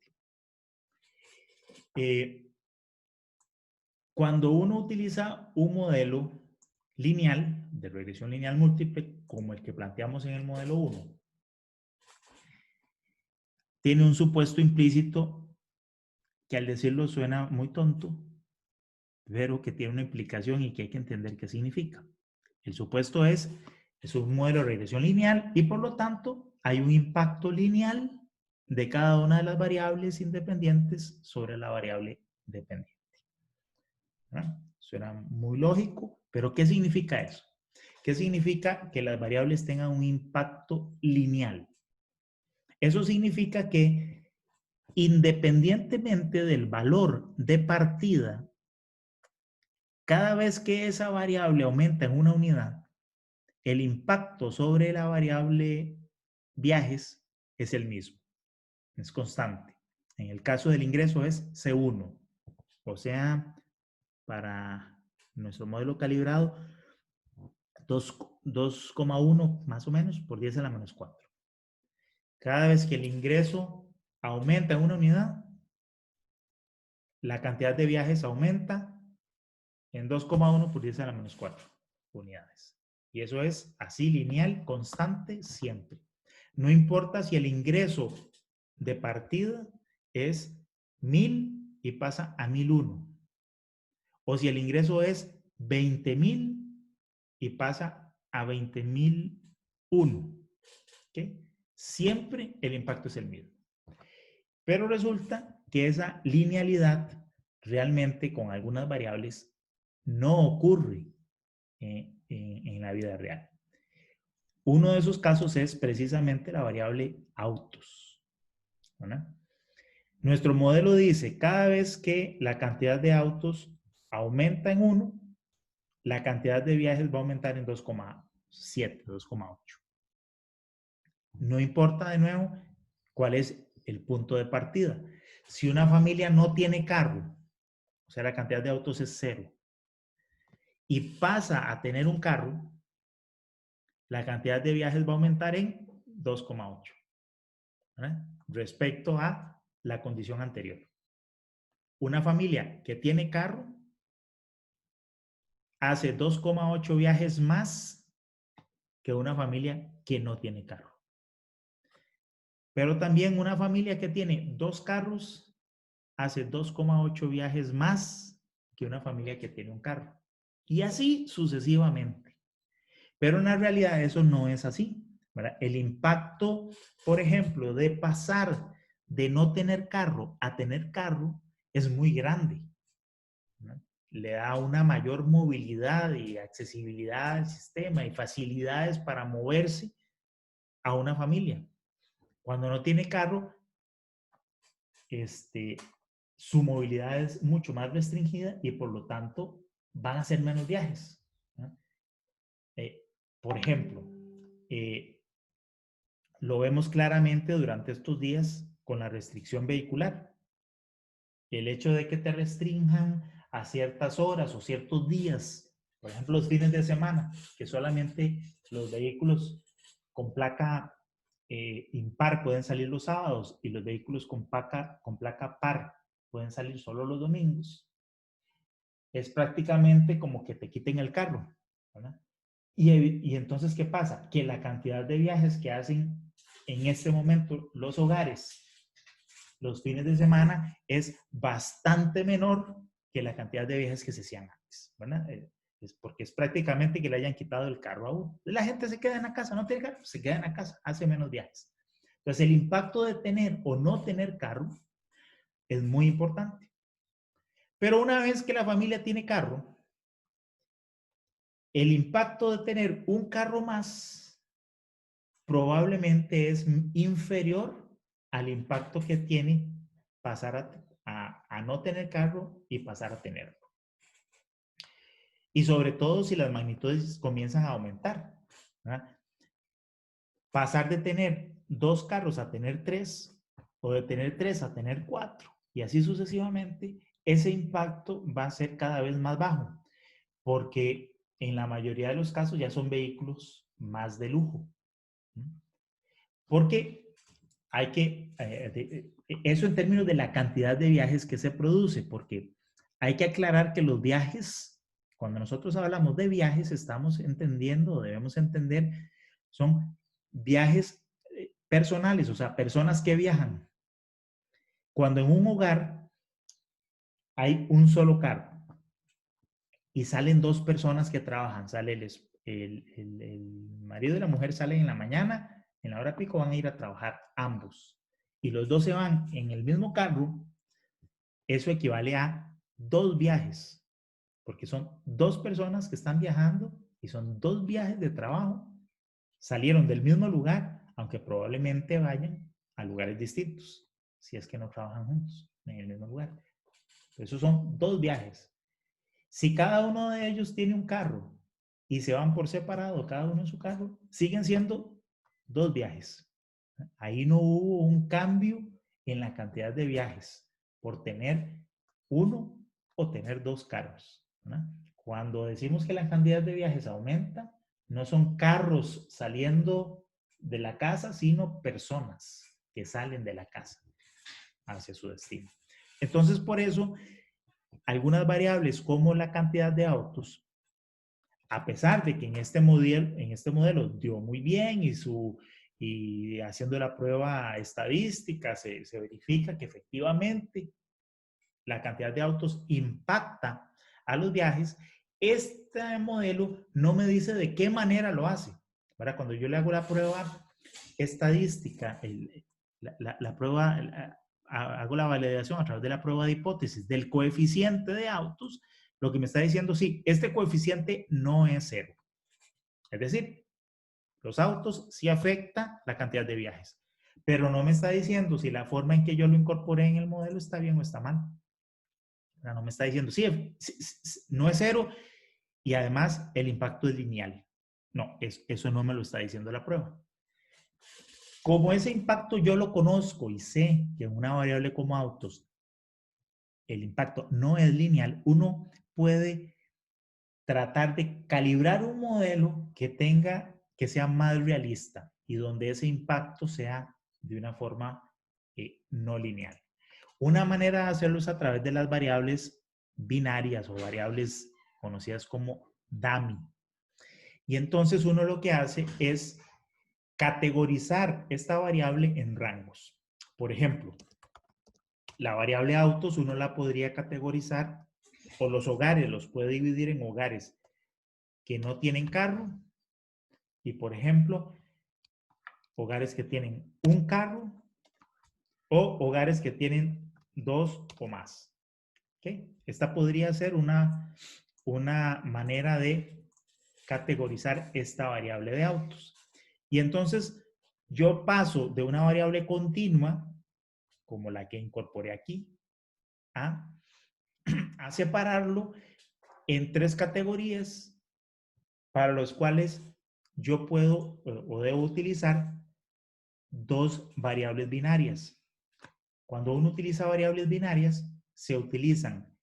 Cuando uno utiliza un modelo lineal, de regresión lineal múltiple, como el que planteamos en el modelo 1, tiene un supuesto implícito que al decirlo suena muy tonto, pero que tiene una implicación y que hay que entender qué significa. El supuesto es un modelo de regresión lineal y por lo tanto hay un impacto lineal de cada una de las variables independientes sobre la variable dependiente. ¿Verdad? Suena muy lógico, pero ¿qué significa eso? ¿Qué significa que las variables tengan un impacto lineal? Eso significa que independientemente del valor de partida, cada vez que esa variable aumenta en una unidad, el impacto sobre la variable viajes es el mismo. es constante. En el caso del ingreso es C1. O sea, para nuestro modelo calibrado, 2,1 más o menos por 10 a la menos 4. Cada vez que el ingreso aumenta en una unidad, la cantidad de viajes aumenta en 2,1 por 10 a la menos 4 unidades. Y eso es así lineal, constante, siempre. No importa si el ingreso de partida es 1000 y pasa a 1001. O si el ingreso es 20,000 y pasa a 20,001. ¿Okay? Siempre el impacto es el mismo. Pero resulta que esa linealidad realmente con algunas variables no ocurre en la vida real. Uno de esos casos es precisamente la variable autos, ¿verdad? Nuestro modelo dice, cada vez que la cantidad de autos aumenta en 1, la cantidad de viajes va a aumentar en 2,7, 2,8. No importa de nuevo cuál es el punto de partida. Si una familia no tiene carro, o sea, la cantidad de autos es 0, y pasa a tener un carro, la cantidad de viajes va a aumentar en 2,8, ¿verdad? Respecto a la condición anterior. Una familia que tiene carro hace 2,8 viajes más que una familia que no tiene carro. Pero también una familia que tiene 2 carros hace 2,8 viajes más que una familia que tiene un carro. Y así sucesivamente. Pero en la realidad eso no es así, ¿verdad? El impacto, por ejemplo, de pasar de no tener carro a tener carro es muy grande, ¿no? Le da una mayor movilidad y accesibilidad al sistema y facilidades para moverse a una familia. Cuando no tiene carro, su movilidad es mucho más restringida y por lo tanto van a hacer menos viajes, ¿no? Por ejemplo, lo vemos claramente durante estos días con la restricción vehicular. El hecho de que te restrinjan a ciertas horas o ciertos días, por ejemplo, los fines de semana, que solamente los vehículos con placa impar pueden salir los sábados y los vehículos con placa par pueden salir solo los domingos, es prácticamente como que te quiten el carro, ¿verdad? Y entonces, ¿qué pasa? Que la cantidad de viajes que hacen en este momento los hogares los fines de semana es bastante menor que la cantidad de viajes que se hacían antes, ¿verdad? Es porque es prácticamente que le hayan quitado el carro a uno. La gente se queda en la casa, no tiene carro, se queda en la casa, hace menos viajes. Entonces, el impacto de tener o no tener carro es muy importante. Pero una vez que la familia tiene carro, el impacto de tener un carro más probablemente es inferior al impacto que tiene pasar a no tener carro y pasar a tenerlo. Y sobre todo si las magnitudes comienzan a aumentar, ¿verdad? Pasar de tener 2 carros a tener 3, o de tener 3 a tener 4, y así sucesivamente, ese impacto va a ser cada vez más bajo, porque en la mayoría de los casos ya son vehículos más de lujo. Porque hay que, eso en términos de la cantidad de viajes que se produce, porque hay que aclarar que los viajes, cuando nosotros hablamos de viajes, estamos entendiendo, debemos entender, son viajes personales, o sea, personas que viajan. Cuando en un hogar hay un solo carro y salen 2 personas que trabajan, sale el marido y la mujer salen en la mañana, en la hora pico van a ir a trabajar ambos. Y los 2 se van en el mismo carro, eso equivale a 2 viajes, porque son 2 personas que están viajando y son 2 viajes de trabajo. Salieron del mismo lugar, aunque probablemente vayan a lugares distintos, si es que no trabajan juntos en el mismo lugar. Esos son 2 viajes. Si cada uno de ellos tiene un carro y se van por separado, cada uno en su carro, siguen siendo 2 viajes. Ahí no hubo un cambio en la cantidad de viajes por tener uno o tener dos carros, ¿no? Cuando decimos que la cantidad de viajes aumenta, no son carros saliendo de la casa, sino personas que salen de la casa hacia su destino. Entonces, por eso, algunas variables como la cantidad de autos, a pesar de que en este modelo dio muy bien y haciendo la prueba estadística se verifica que efectivamente la cantidad de autos impacta a los viajes, este modelo no me dice de qué manera lo hace. Ahora, cuando yo le hago la prueba estadística, la prueba, hago la validación a través de la prueba de hipótesis del coeficiente de autos, lo que me está diciendo, sí, este coeficiente no es cero. Es decir, los autos sí afecta la cantidad de viajes, pero no me está diciendo si la forma en que yo lo incorporé en el modelo está bien o está mal. O sea, no me está diciendo, sí, no es cero y además el impacto es lineal. No, eso no me lo está diciendo la prueba. Como ese impacto yo lo conozco y sé que en una variable como autos el impacto no es lineal, uno puede tratar de calibrar un modelo que sea más realista y donde ese impacto sea de una forma no lineal. Una manera de hacerlo es a través de las variables binarias o variables conocidas como dummy. Y entonces uno lo que hace es categorizar esta variable en rangos. Por ejemplo, la variable autos uno la podría categorizar, o los hogares los puede dividir en hogares que no tienen carro y, por ejemplo, hogares que tienen un carro o hogares que tienen dos o más. ¿Okay? Esta podría ser una manera de categorizar esta variable de autos. Y entonces yo paso de una variable continua, como la que incorporé aquí, a separarlo en tres categorías para los cuales yo puedo o debo utilizar dos variables binarias. Cuando uno utiliza variables binarias, se utilizan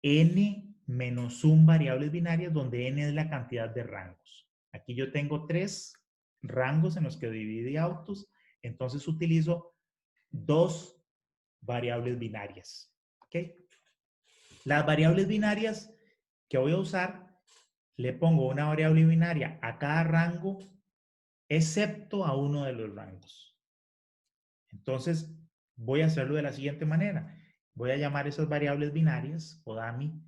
n menos un variables binarias, donde n es la cantidad de rangos. Aquí yo tengo tres rangos en los que dividí autos, entonces utilizo dos variables binarias. ¿Okay? Las variables binarias que voy a usar, le pongo una variable binaria a cada rango, excepto a uno de los rangos. Entonces, voy a hacerlo de la siguiente manera. Voy a llamar esas variables binarias, o dummy,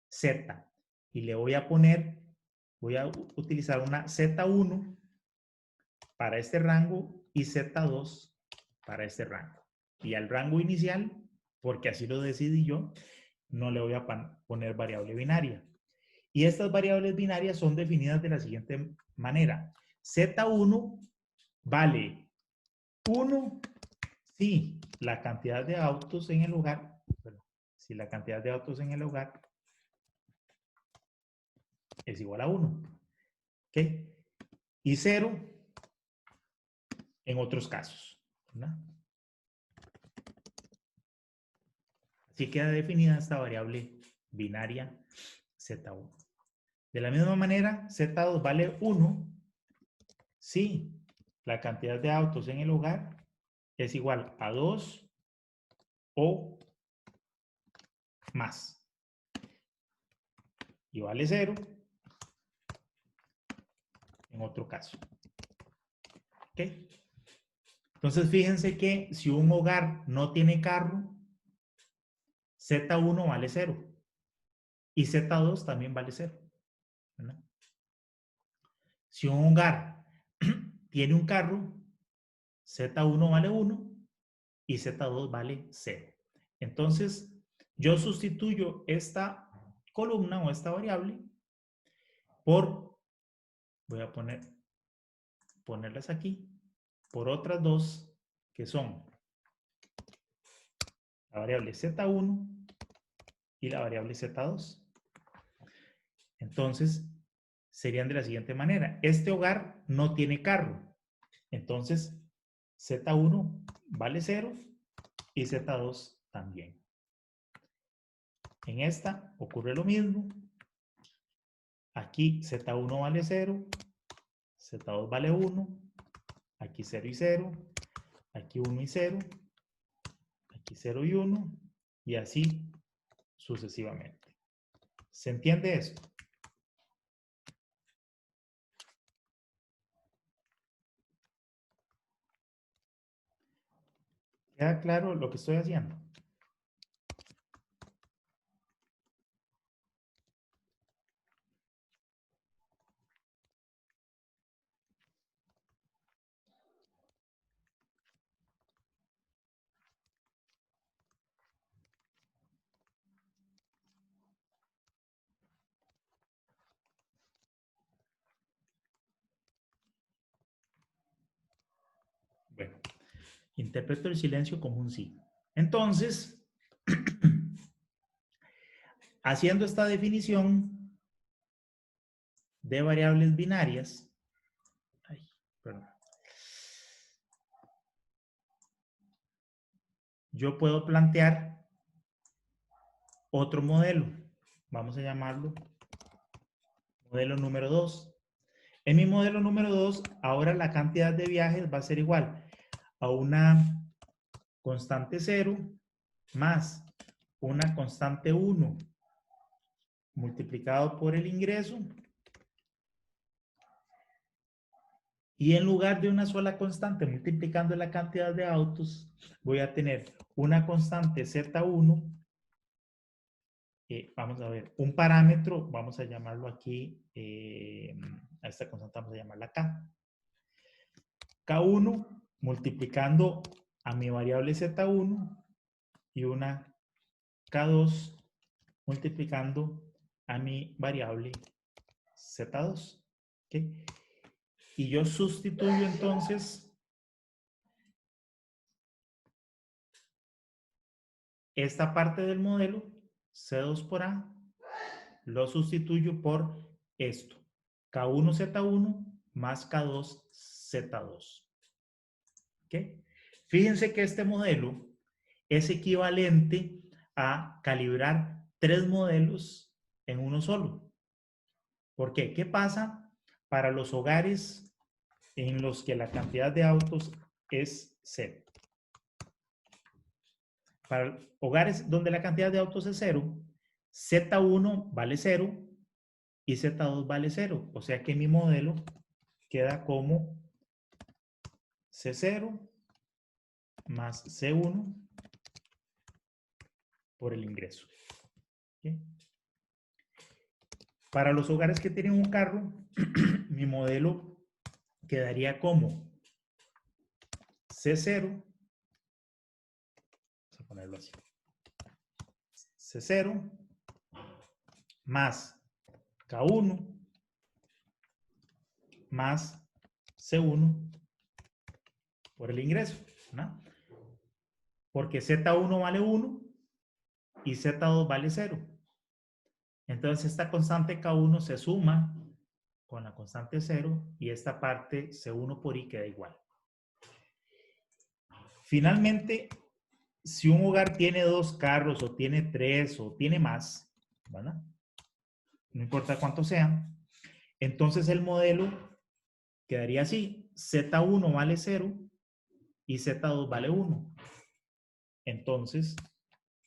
z, y le voy a poner, voy a utilizar una z1 para este rango y z2 para este rango. Y al rango inicial, porque así lo decidí yo, no le voy a poner variable binaria. Y estas variables binarias son definidas de la siguiente manera. Z1 vale 1 si la cantidad de autos en el hogar, si la cantidad de autos en el hogar es igual a 1. ¿Ok? Y 0 en otros casos, ¿verdad? Así queda definida esta variable binaria Z1. De la misma manera, Z2 vale 1 si la cantidad de autos en el hogar es igual a 2 o más. Y vale 0 en otro caso. ¿Ok? Entonces, fíjense que si un hogar no tiene carro, Z1 vale 0. Y Z2 también vale 0. ¿Verdad? Si un hogar tiene un carro, Z1 vale 1 y Z2 vale 0. Entonces, yo sustituyo esta columna o esta variable por, voy a ponerlas aquí, por otras dos que son la variable Z1 y la variable Z2. Entonces, serían de la siguiente manera. Este hogar no tiene carro. Entonces, Z1 vale 0 y Z2 también. En esta ocurre lo mismo. Aquí Z1 vale 0, Z2 vale 1, aquí 0 y 0, aquí 1 y 0, aquí 0 y 1, y así sucesivamente. ¿Se entiende esto? ¿Queda claro lo que estoy haciendo? Bueno, interpreto el silencio como un sí. Entonces, haciendo esta definición de variables binarias, yo puedo plantear otro modelo. Vamos a llamarlo modelo número 2. En mi modelo número 2, ahora la cantidad de viajes va a ser igual a una constante 0 más una constante 1 multiplicado por el ingreso. Y en lugar de una sola constante multiplicando la cantidad de autos, voy a tener una constante Z1. Vamos a ver, un parámetro, vamos a llamarlo aquí, a esta constante vamos a llamarla K. K1 multiplicando a mi variable Z1 y una K2 multiplicando a mi variable Z2. ¿Okay? Y yo sustituyo entonces esta parte del modelo, C2 por A, lo sustituyo por esto, K1Z1 más K2Z2. ¿Okay? Fíjense que este modelo es equivalente a calibrar 3 modelos en uno solo. ¿Por qué? ¿Qué pasa para los hogares en los que la cantidad de autos es 0? Para hogares donde la cantidad de autos es 0, Z1 vale 0 y Z2 vale 0. O sea que mi modelo queda como C0 más C1 por el ingreso. ¿Okay? Para los hogares que tienen un carro, mi modelo quedaría como C0, vamos a ponerlo así, C0 más K1 más C1 por el ingreso, ¿no? Porque Z1 vale 1 y Z2 vale 0. Entonces esta constante K1 se suma con la constante 0 y esta parte C1 por I queda igual. Finalmente, si un hogar tiene 2 carros o tiene 3 o tiene más, ¿verdad? No importa cuántos sean, entonces el modelo quedaría así, Z1 vale 0 y Z2 vale 1. Entonces,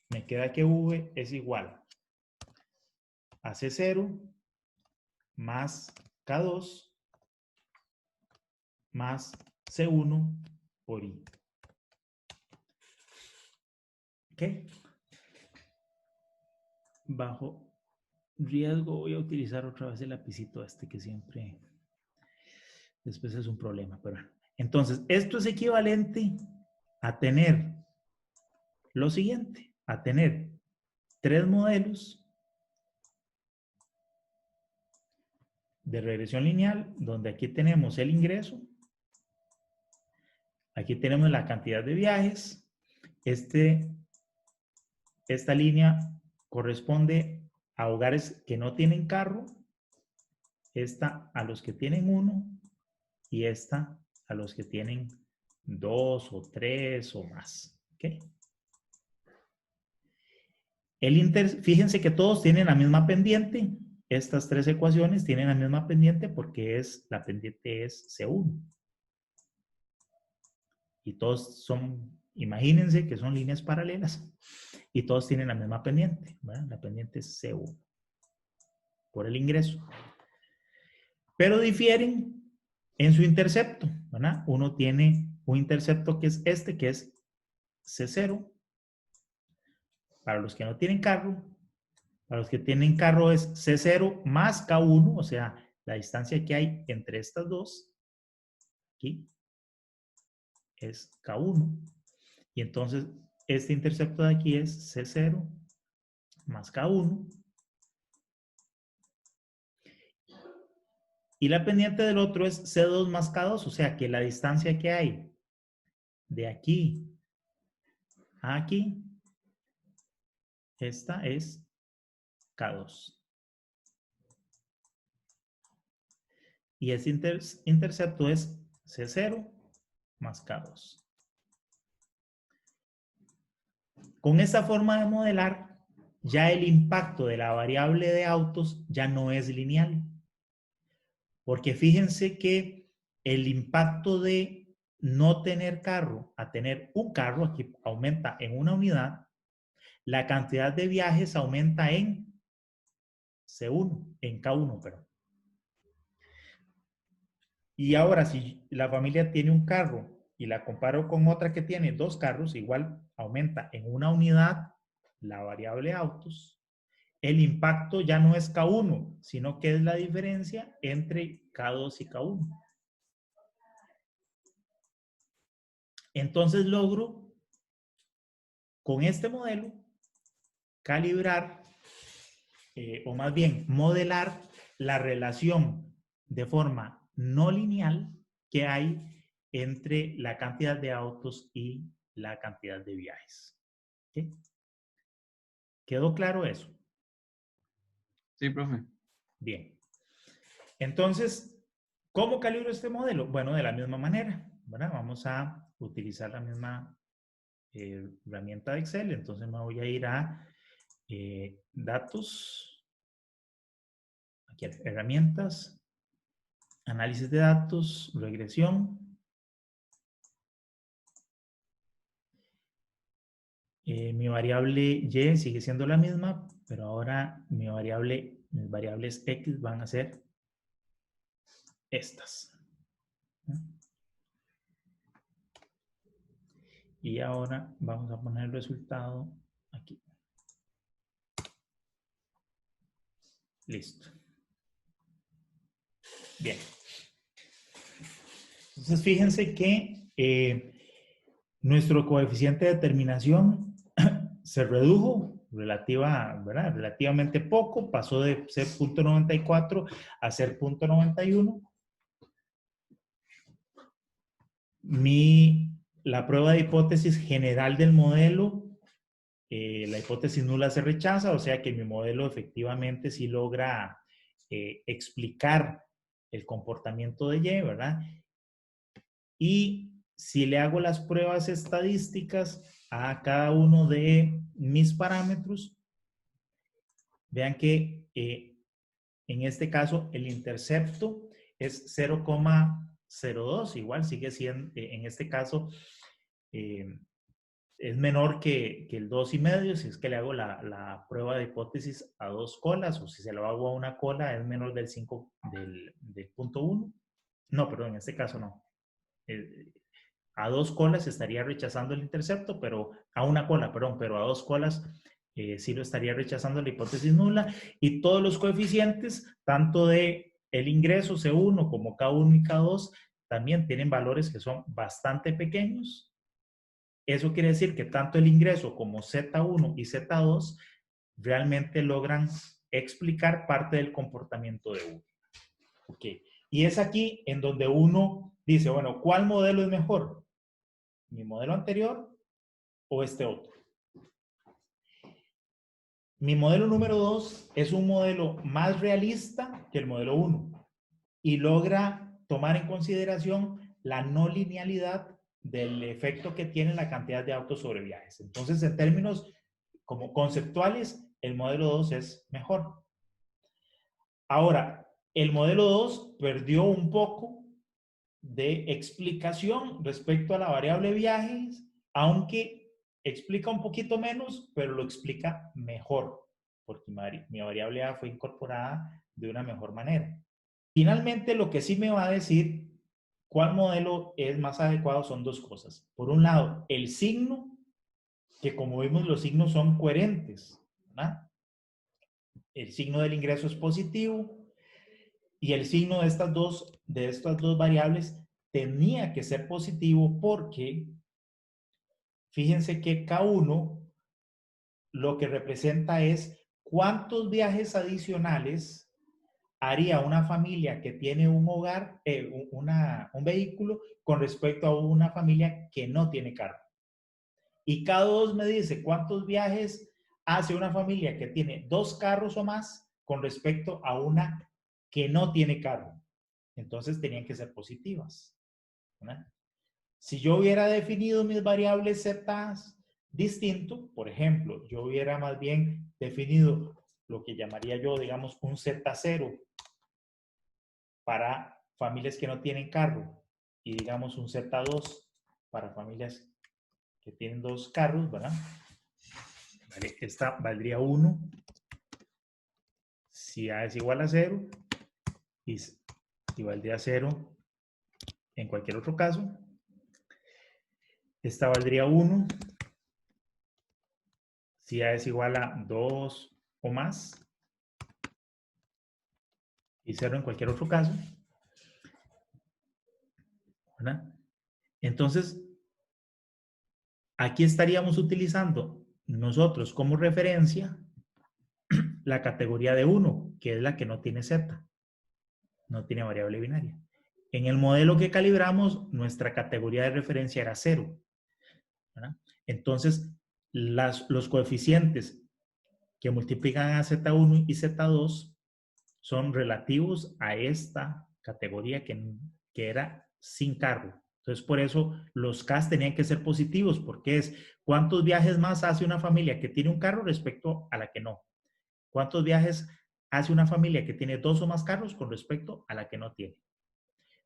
me queda que V es igual a C0 más K2 más C1 por I. ¿Ok? Bajo riesgo voy a utilizar otra vez el lapicito este que siempre después es un problema. Pero entonces, esto es equivalente a tener lo siguiente, a tener 3 modelos de regresión lineal, donde aquí tenemos el ingreso, aquí tenemos la cantidad de viajes, esta línea corresponde a hogares que no tienen carro, esta a los que tienen uno y esta a los que tienen 2 o 3 o más. ¿Okay? Fíjense que todos tienen la misma pendiente. Estas tres ecuaciones tienen la misma pendiente porque la pendiente es C1. Y todos son, imagínense que son líneas paralelas y todos tienen la misma pendiente, ¿verdad? La pendiente es C1 por el ingreso. Pero difieren en su intercepto, ¿verdad? Uno tiene un intercepto que es este, que es C0. Para los que no tienen carro, para los que tienen carro es C0 más K1, o sea, la distancia que hay entre estas dos, aquí, es K1. Y entonces, este intercepto de aquí es C0 más K1. Y la pendiente del otro es C2 más K2, o sea que la distancia que hay de aquí a aquí, esta es K2. Y ese intercepto es C0 más K2. Con esta forma de modelar, ya el impacto de la variable de autos ya no es lineal. Porque fíjense que el impacto de no tener carro a tener un carro, aquí aumenta en una unidad, la cantidad de viajes aumenta en C1, en K1, perdón. Y ahora, si la familia tiene un carro y la comparo con otra que tiene dos carros, igual aumenta en una unidad la variable autos. El impacto ya no es K1, sino que es la diferencia entre K2 y K1. Entonces logro, con este modelo, calibrar, o más bien modelar la relación de forma no lineal que hay entre la cantidad de autos y la cantidad de viajes. ¿Sí? ¿Quedó claro eso? Sí, profe. Bien. Entonces, ¿cómo calibro este modelo? Bueno, de la misma manera, ¿verdad? Vamos a utilizar la misma herramienta de Excel. Entonces me voy a ir a datos, aquí herramientas, análisis de datos, regresión. Mi variable Y sigue siendo la misma, pero ahora mis variables X van a ser estas. Y ahora vamos a poner el resultado aquí. Listo. Bien. Entonces, fíjense que nuestro coeficiente de determinación se redujo relativamente poco, pasó de ser 0.94 a ser 0.91. La prueba de hipótesis general del modelo, la hipótesis nula se rechaza, o sea que mi modelo efectivamente sí logra explicar el comportamiento de Y, ¿verdad? Y si le hago las pruebas estadísticas a cada uno de mis parámetros, vean que en este caso el intercepto es 0,02, igual sigue siendo, en este caso, es menor que el 2,5, si es que le hago la prueba de hipótesis a dos colas, o si se lo hago a una cola, es menor del 5, del 0.1. No, perdón, en este caso no. A dos colas estaría rechazando el intercepto, pero a una cola, perdón, pero a dos colas sí lo estaría rechazando la hipótesis nula. Y todos los coeficientes, tanto de el ingreso C1 como K1 y K2, también tienen valores que son bastante pequeños. Eso quiere decir que tanto el ingreso como Z1 y Z2 realmente logran explicar parte del comportamiento de uno. Ok. Y es aquí en donde uno dice, bueno, ¿cuál modelo es mejor? ¿Mi modelo anterior o este otro? Mi modelo número 2 es un modelo más realista que el modelo 1 y logra tomar en consideración la no linealidad del efecto que tiene la cantidad de autos sobre viajes. Entonces, en términos como conceptuales, el modelo 2 es mejor. Ahora, el modelo 2 perdió un poco de explicación respecto a la variable viajes, aunque explica un poquito menos, pero lo explica mejor, porque mi variable A fue incorporada de una mejor manera. Finalmente, lo que sí me va a decir cuál modelo es más adecuado son dos cosas. Por un lado, el signo, que como vimos los signos son coherentes, ¿verdad? El signo del ingreso es positivo y el signo de estas dos variables tenía que ser positivo porque fíjense que K1 lo que representa es cuántos viajes adicionales haría una familia que tiene un hogar, un vehículo con respecto a una familia que no tiene carro. Y K2 me dice cuántos viajes hace una familia que tiene 2 carros o más con respecto a una que no tiene carro. Entonces tenían que ser positivas, ¿verdad? Si yo hubiera definido mis variables Z distinto, por ejemplo, yo hubiera más bien definido lo que llamaría yo, digamos, un Z0 para familias que no tienen carro y digamos un Z2 para familias que tienen 2 carros, ¿verdad? Vale, esta valdría 1 si A es igual a 0 y valdría 0 en cualquier otro caso. Esta valdría 1 si A es igual a 2 o más y 0 en cualquier otro caso, ¿verdad? Entonces, aquí estaríamos utilizando nosotros como referencia la categoría de 1, que es la que no tiene Z, no tiene variable binaria. En el modelo que calibramos, nuestra categoría de referencia era 0, ¿verdad? Entonces, los coeficientes que multiplican a Z1 y Z2 son relativos a esta categoría que era sin cargo. Entonces, por eso los Ks tenían que ser positivos, porque es cuántos viajes más hace una familia que tiene un carro respecto a la que no. ¿Cuántos viajes hace una familia que tiene 2 o más carros con respecto a la que no tiene?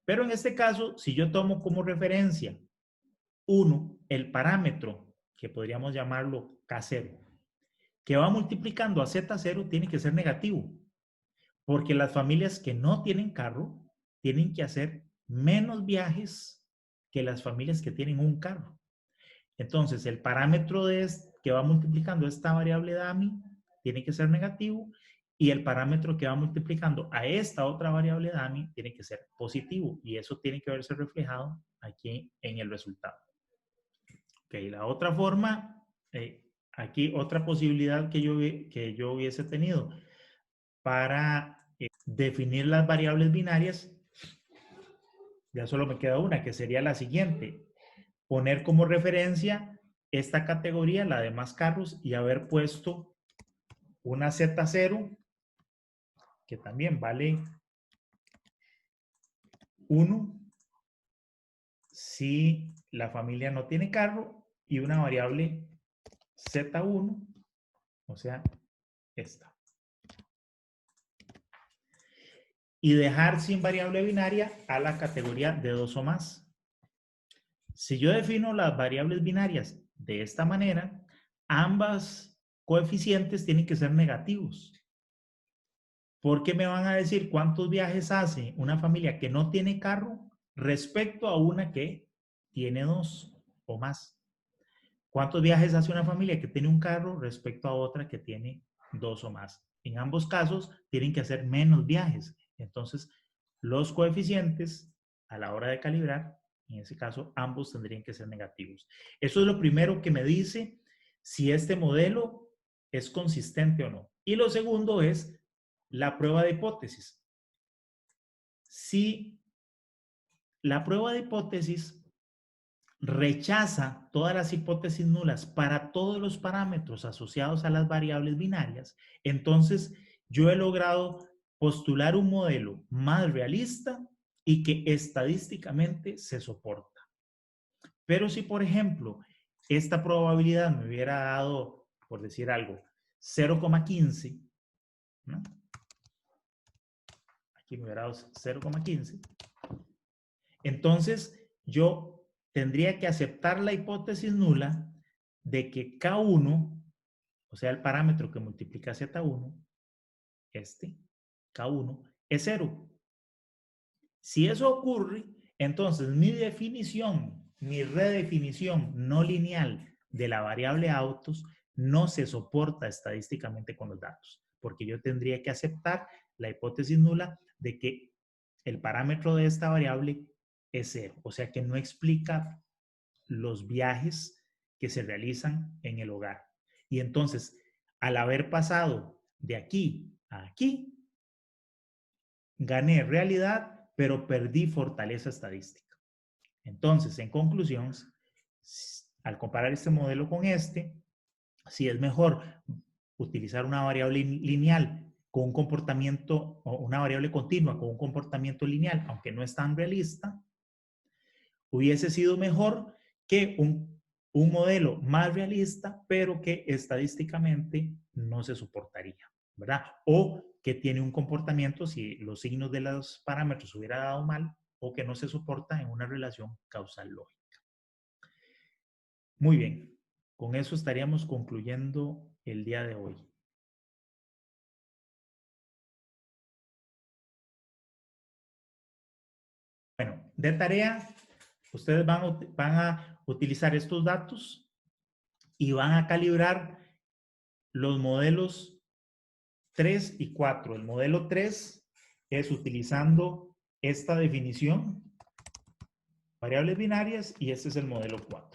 Pero en este caso, si yo tomo como referencia 1, el parámetro, que podríamos llamarlo K0, que va multiplicando a Z0, tiene que ser negativo, porque las familias que no tienen carro tienen que hacer menos viajes que las familias que tienen un carro. Entonces, el parámetro que va multiplicando esta variable DAMI tiene que ser negativo y el parámetro que va multiplicando a esta otra variable DAMI tiene que ser positivo y eso tiene que verse reflejado aquí en el resultado. Ok, la otra forma, aquí otra posibilidad que yo hubiese tenido para definir las variables binarias, ya solo me queda una, que sería la siguiente: poner como referencia esta categoría, la de más carros, y haber puesto una Z0, que también vale 1 si la familia no tiene carro, y una variable Z1, o sea, esta. Y dejar sin variable binaria a la categoría de 2 o más. Si yo defino las variables binarias de esta manera, ambas coeficientes tienen que ser negativos. Porque me van a decir cuántos viajes hace una familia que no tiene carro respecto a una que tiene 2 o más. ¿Cuántos viajes hace una familia que tiene un carro respecto a otra que tiene 2 o más? En ambos casos tienen que hacer menos viajes. Entonces, los coeficientes a la hora de calibrar, en ese caso, ambos tendrían que ser negativos. Eso es lo primero que me dice si este modelo es consistente o no. Y lo segundo es la prueba de hipótesis. Si la prueba de hipótesis rechaza todas las hipótesis nulas para todos los parámetros asociados a las variables binarias, entonces yo he logrado postular un modelo más realista y que estadísticamente se soporta. Pero si, por ejemplo, esta probabilidad me hubiera dado por decir algo, 0,15, ¿no? Aquí me hubiera dado 0,15. Entonces, yo tendría que aceptar la hipótesis nula de que K1, o sea, el parámetro que multiplica Z1, K1, es 0. Si eso ocurre, entonces mi definición, mi redefinición no lineal de la variable autos no se soporta estadísticamente con los datos, porque yo tendría que aceptar la hipótesis nula de que el parámetro de esta variable es 0, o sea que no explica los viajes que se realizan en el hogar. Y entonces, al haber pasado de aquí a aquí, gané realidad, pero perdí fortaleza estadística. Entonces, en conclusión, al comparar este modelo con este, si es mejor utilizar una variable lineal con un comportamiento, o una variable continua con un comportamiento lineal, aunque no es tan realista, hubiese sido mejor que un modelo más realista, pero que estadísticamente no se soportaría, ¿verdad? O que tiene un comportamiento, si los signos de los parámetros hubiera dado mal, o que no se soporta en una relación causal lógica. Muy bien, con eso estaríamos concluyendo el día de hoy. Bueno, de tarea, ustedes van a utilizar estos datos y van a calibrar los modelos 3 y 4. El modelo 3 es utilizando esta definición, variables binarias, y este es el modelo 4.